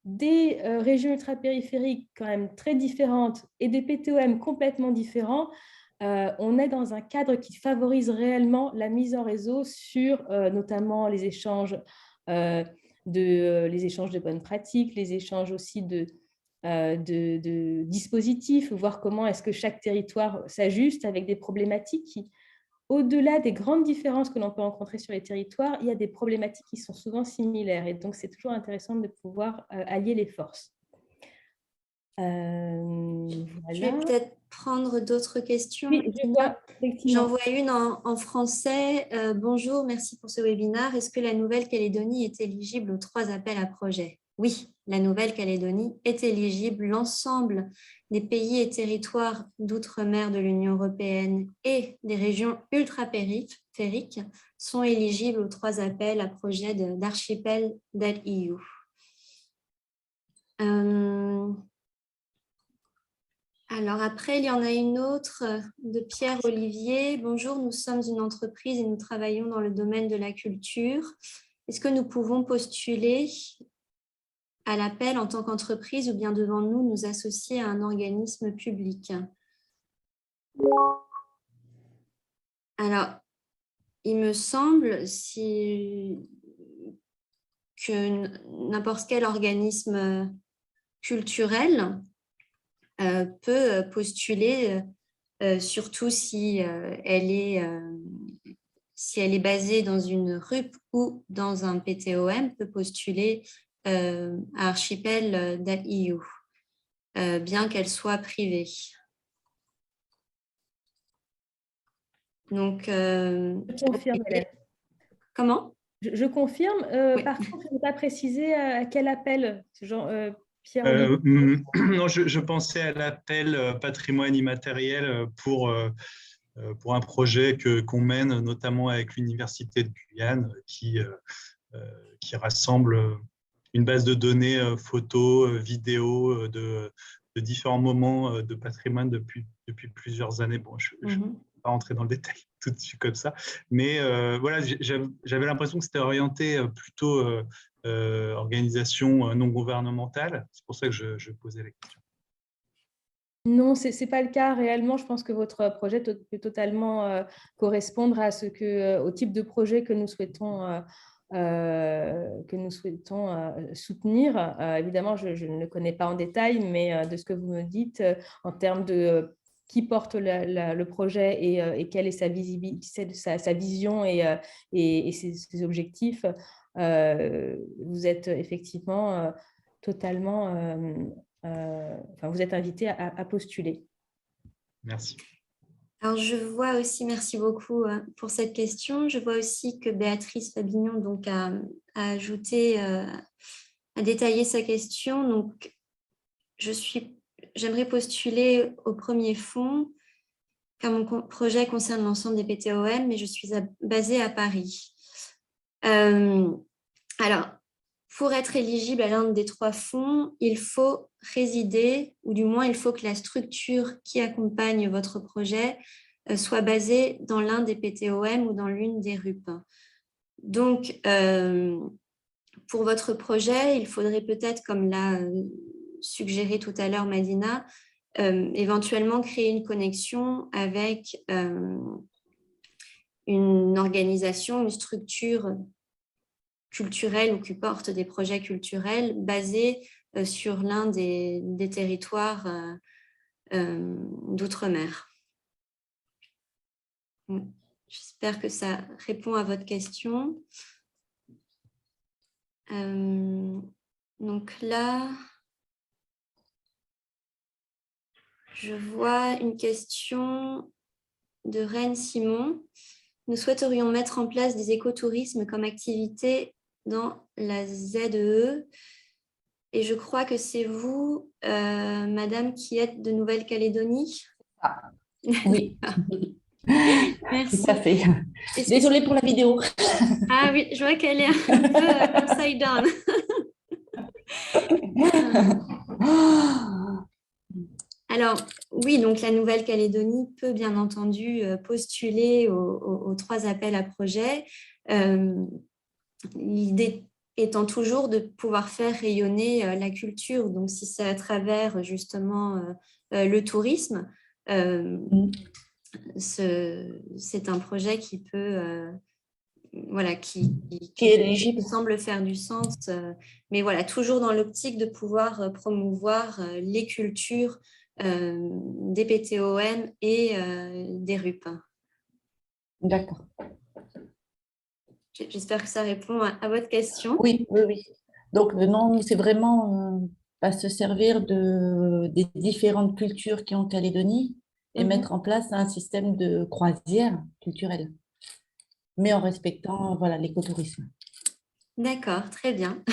des régions ultra-périphériques quand même très différentes et des PTOM complètement différents, on est dans un cadre qui favorise réellement la mise en réseau sur notamment les échanges de bonnes pratiques, les échanges aussi de dispositifs, voir comment est-ce que chaque territoire s'ajuste avec des problématiques qui, au-delà des grandes différences que l'on peut rencontrer sur les territoires, il y a des problématiques qui sont souvent similaires. Et donc, c'est toujours intéressant de pouvoir allier les forces. Je vais peut-être prendre d'autres questions. Oui, je vois, j'en vois une en français. Bonjour, merci pour ce webinaire. Est-ce que la Nouvelle-Calédonie est éligible aux 3 appels à projets? Oui, la Nouvelle-Calédonie est éligible. L'ensemble des pays et territoires d'outre-mer de l'Union européenne et des régions ultra-périphériques sont éligibles aux 3 appels à projets d'archipel.eu. Alors après, il y en a une autre de Pierre Olivier. Bonjour, nous sommes une entreprise et nous travaillons dans le domaine de la culture. Est-ce que nous pouvons postuler à l'appel en tant qu'entreprise ou bien devons-nous nous associer à un organisme public? Alors, il me semble que n'importe quel organisme culturel peut postuler surtout si elle est basée dans une RUP ou dans un PTOM, peut postuler à archipel.eu, bien qu'elle soit privée. Donc, Je confirme, Hélène. Comment? Je confirme. Oui. Par contre, je n'ai pas précisé à quel appel, Pierre. Non, je pensais à l'appel patrimoine immatériel pour un projet qu'on mène notamment avec l'Université de Guyane qui rassemble une base de données photos, vidéos de différents moments de patrimoine depuis plusieurs années. Bon, je ne vais pas rentrer dans le détail tout de suite comme ça, mais voilà, j'avais l'impression que c'était orienté plutôt organisation non gouvernementale. C'est pour ça que je posais la question. Non, ce n'est pas le cas réellement. Je pense que votre projet peut totalement correspondre au type de projet que nous souhaitons soutenir. Évidemment, je ne le connais pas en détail, mais de ce que vous me dites, en termes de qui porte le projet et quelle est sa visibilité, sa vision et ses objectifs, vous êtes effectivement totalement... vous êtes invité à postuler. Merci. Alors, je vois aussi, merci beaucoup pour cette question. Je vois aussi que Béatrice Fabignon donc, a ajouté, a détaillé sa question. Donc, j'aimerais postuler au premier fonds, car mon projet concerne l'ensemble des PTOM, mais je suis basée à Paris. Alors, pour être éligible à l'un des 3 fonds, il faut résider, ou du moins, il faut que la structure qui accompagne votre projet soit basée dans l'un des PTOM ou dans l'une des RUP. Donc, pour votre projet, il faudrait peut-être, comme l'a suggéré tout à l'heure Madina, éventuellement créer une connexion avec une organisation, une structure culturelle ou qui porte des projets culturels basés sur l'un des territoires d'outre-mer. J'espère que ça répond à votre question. Donc là, je vois une question de Reine Simon. Nous souhaiterions mettre en place des écotourismes comme activité dans la ZEE. Et je crois que c'est vous, madame, qui êtes de Nouvelle-Calédonie. Ah, oui. Merci. Tout à fait. Désolée pour la vidéo. Ah oui, je vois qu'elle est un peu upside down. Alors, oui, donc la Nouvelle-Calédonie peut bien entendu postuler aux 3 appels à projets. L'idée étant toujours de pouvoir faire rayonner la culture. Donc, si c'est à travers justement le tourisme, c'est un projet qui peut... voilà, qui est éligible. Semble faire du sens, mais voilà, toujours dans l'optique de pouvoir promouvoir les cultures des PTOM et des RUP. D'accord. J'espère que ça répond à votre question. Oui. Donc, non, c'est vraiment se servir des différentes cultures qui ont en Calédonie et mettre en place un système de croisière culturelle, mais en respectant l'écotourisme. D'accord, très bien.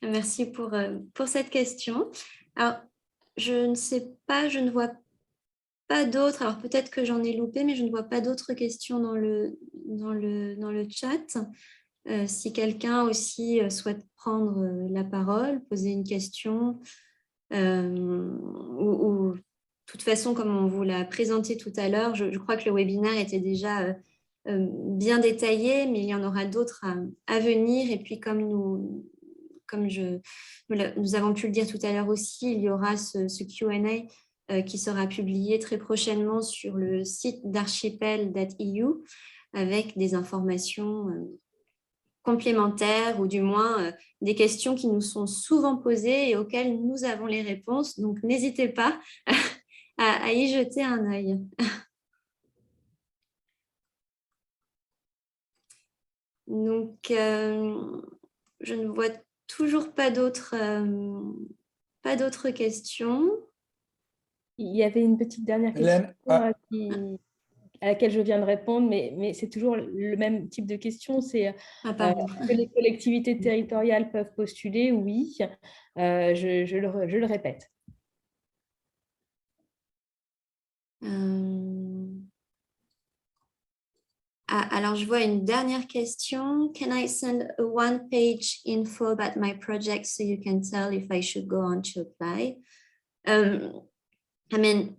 Merci pour cette question. Alors, je ne sais pas, je ne vois pas d'autres. Alors, peut-être que j'en ai loupé, mais je ne vois pas d'autres questions dans le chat. Si quelqu'un aussi souhaite prendre la parole, poser une question, ou de toute façon, comme on vous l'a présenté tout à l'heure, je crois que le webinaire était déjà bien détaillé, mais il y en aura d'autres à venir. Et puis, comme nous avons pu le dire tout à l'heure aussi, il y aura ce Q&A qui sera publié très prochainement sur le site d'archipel.eu avec des informations complémentaires ou du moins des questions qui nous sont souvent posées et auxquelles nous avons les réponses. Donc, n'hésitez pas à y jeter un œil. Donc, je ne vois toujours pas d'autres questions. Il y avait une petite dernière question à laquelle je viens de répondre, mais c'est toujours le même type de question. C'est que les collectivités territoriales peuvent postuler? Oui, je le répète. Alors, je vois une dernière question. Can I send a one-page info about my project so you can tell if I should go on to apply? I mean,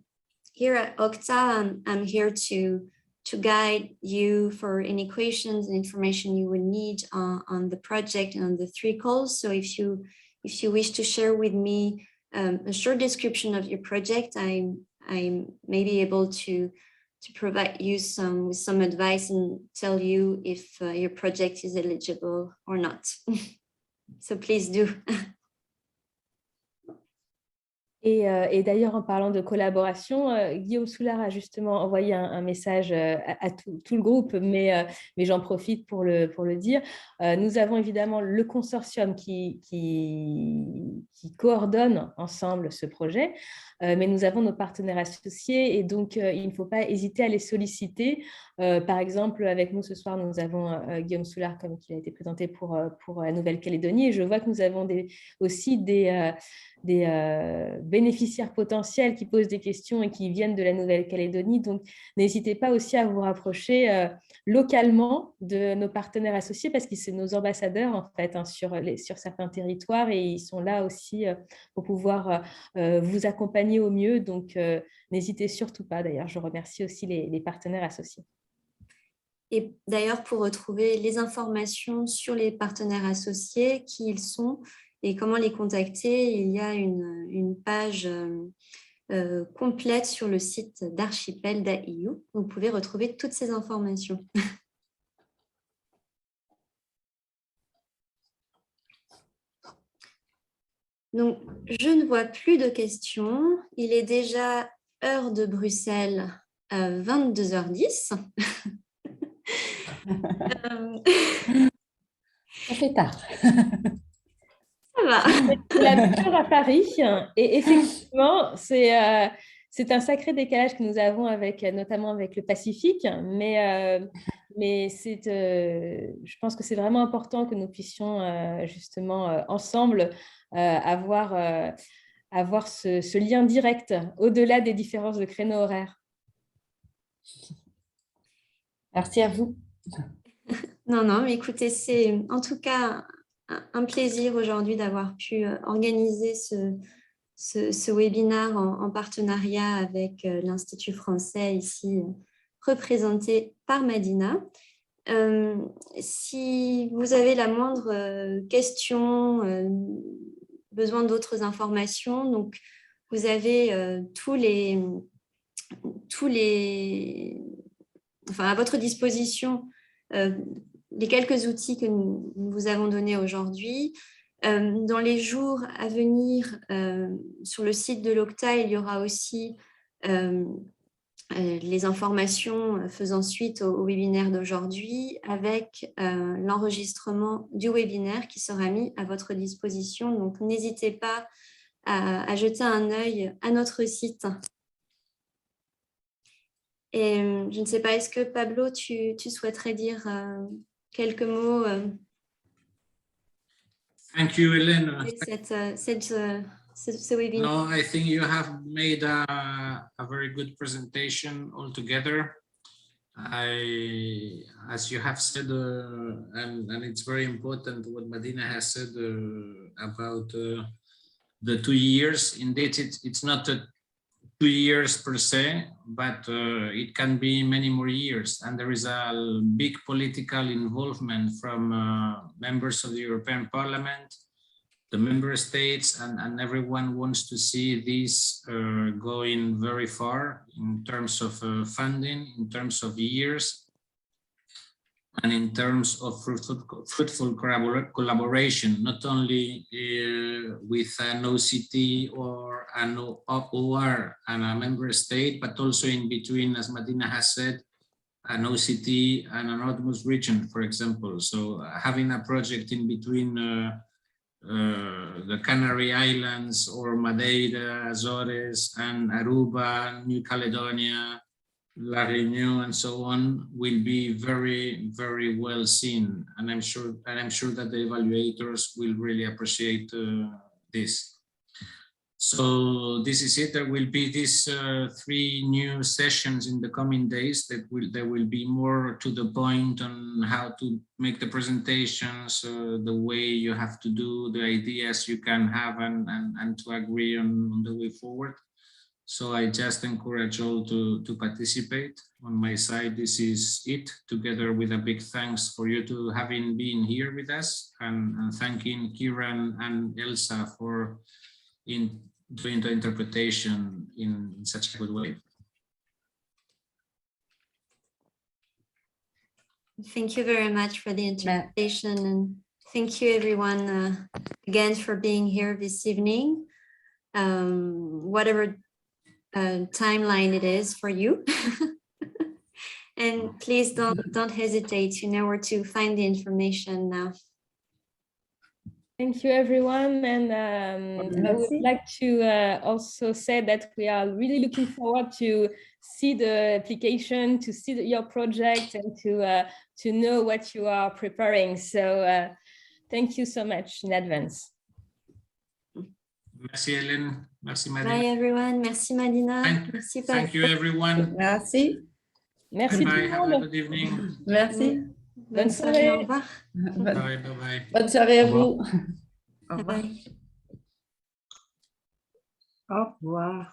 here at Okta, I'm here to guide you for any questions and information you would need on the project and on the 3 calls. So if you wish to share with me a short description of your project, I may be able to provide you some advice and tell you if your project is eligible or not. So please do. Et d'ailleurs, en parlant de collaboration, Guillaume Soulard a justement envoyé un message à tout le groupe, mais j'en profite pour le dire. Nous avons évidemment le consortium qui coordonne ensemble ce projet, mais nous avons nos partenaires associés et donc il ne faut pas hésiter à les solliciter. Par exemple, avec nous ce soir, nous avons Guillaume Soulard, comme il a été présenté pour la Nouvelle-Calédonie, et je vois que nous avons aussi des bénéficiaires potentiels qui posent des questions et qui viennent de la Nouvelle-Calédonie. Donc, n'hésitez pas aussi à vous rapprocher localement de nos partenaires associés parce qu'ils sont nos ambassadeurs en fait sur certains territoires et ils sont là aussi pour pouvoir vous accompagner au mieux. Donc, n'hésitez surtout pas. D'ailleurs, je remercie aussi les partenaires associés. Et d'ailleurs, pour retrouver les informations sur les partenaires associés, qui ils sont, et comment les contacter, il y a une page complète sur le site d'Archipel.eu. Vous pouvez retrouver toutes ces informations. Donc, je ne vois plus de questions. Il est déjà heure de Bruxelles, 22h10. Ça fait tard. C'est la même chose à Paris et effectivement, c'est un sacré décalage que nous avons notamment avec le Pacifique, mais je pense que c'est vraiment important que nous puissions justement ensemble avoir ce lien direct au-delà des différences de créneaux horaires. Merci à vous. Non, mais écoutez, c'est en tout cas un plaisir aujourd'hui d'avoir pu organiser ce webinaire en partenariat avec l'Institut français ici représenté par Madina. Si vous avez la moindre question, besoin d'autres informations, donc vous avez à votre disposition les quelques outils que nous vous avons donnés aujourd'hui. Dans les jours à venir, sur le site de l'Okta, il y aura aussi les informations faisant suite au webinaire d'aujourd'hui avec l'enregistrement du webinaire qui sera mis à votre disposition. Donc, n'hésitez pas à jeter un œil à notre site. Et je ne sais pas, est-ce que Pablo, tu souhaiterais dire quelques mots Thank you, Hélène. ce webinaire? No, I think you have made a very good presentation altogether. As you have said, and it's very important what Madina has said about the 2 years. Indeed, it's not 2 years per se, but it can be many more years. And there is a big political involvement from members of the European Parliament, the member states, and everyone wants to see this going very far in terms of funding, in terms of years. and in terms of fruitful collaboration, not only with an OCT or an OR and a member state, but also in between, as Martina has said, an OCT and an autonomous region, for example. So having a project in between the Canary Islands or Madeira, Azores, and Aruba, New Caledonia, La Réunion, and so on, will be very, very well seen, and I'm sure that the evaluators will really appreciate this. So this is it. There will be these 3 new sessions in the coming days. There will be more to the point on how to make the presentations, the way you have to do, the ideas you can have, and to agree on the way forward. So I just encourage all to participate. On my side, this is it, together with a big thanks for you to having been here with us, and thanking Kieran and Elsa for doing the interpretation in such a good way. Thank you very much for the interpretation, and thank you everyone again for being here this evening. Whatever timeline it is for you. And please don't hesitate, you know where to find the information now. Thank you, everyone. And I would like to also say that we are really looking forward to see the application, to see your project, and to know what you are preparing. So thank you so much in advance. Merci Hélène, merci Madina. Bye everyone, merci Madina. Merci Thank you everyone. Merci. Merci. Bye, have a good evening. Merci. Bonne soirée. Au revoir. Bye, bye. Bonne soirée à vous. Bye bye. Au revoir.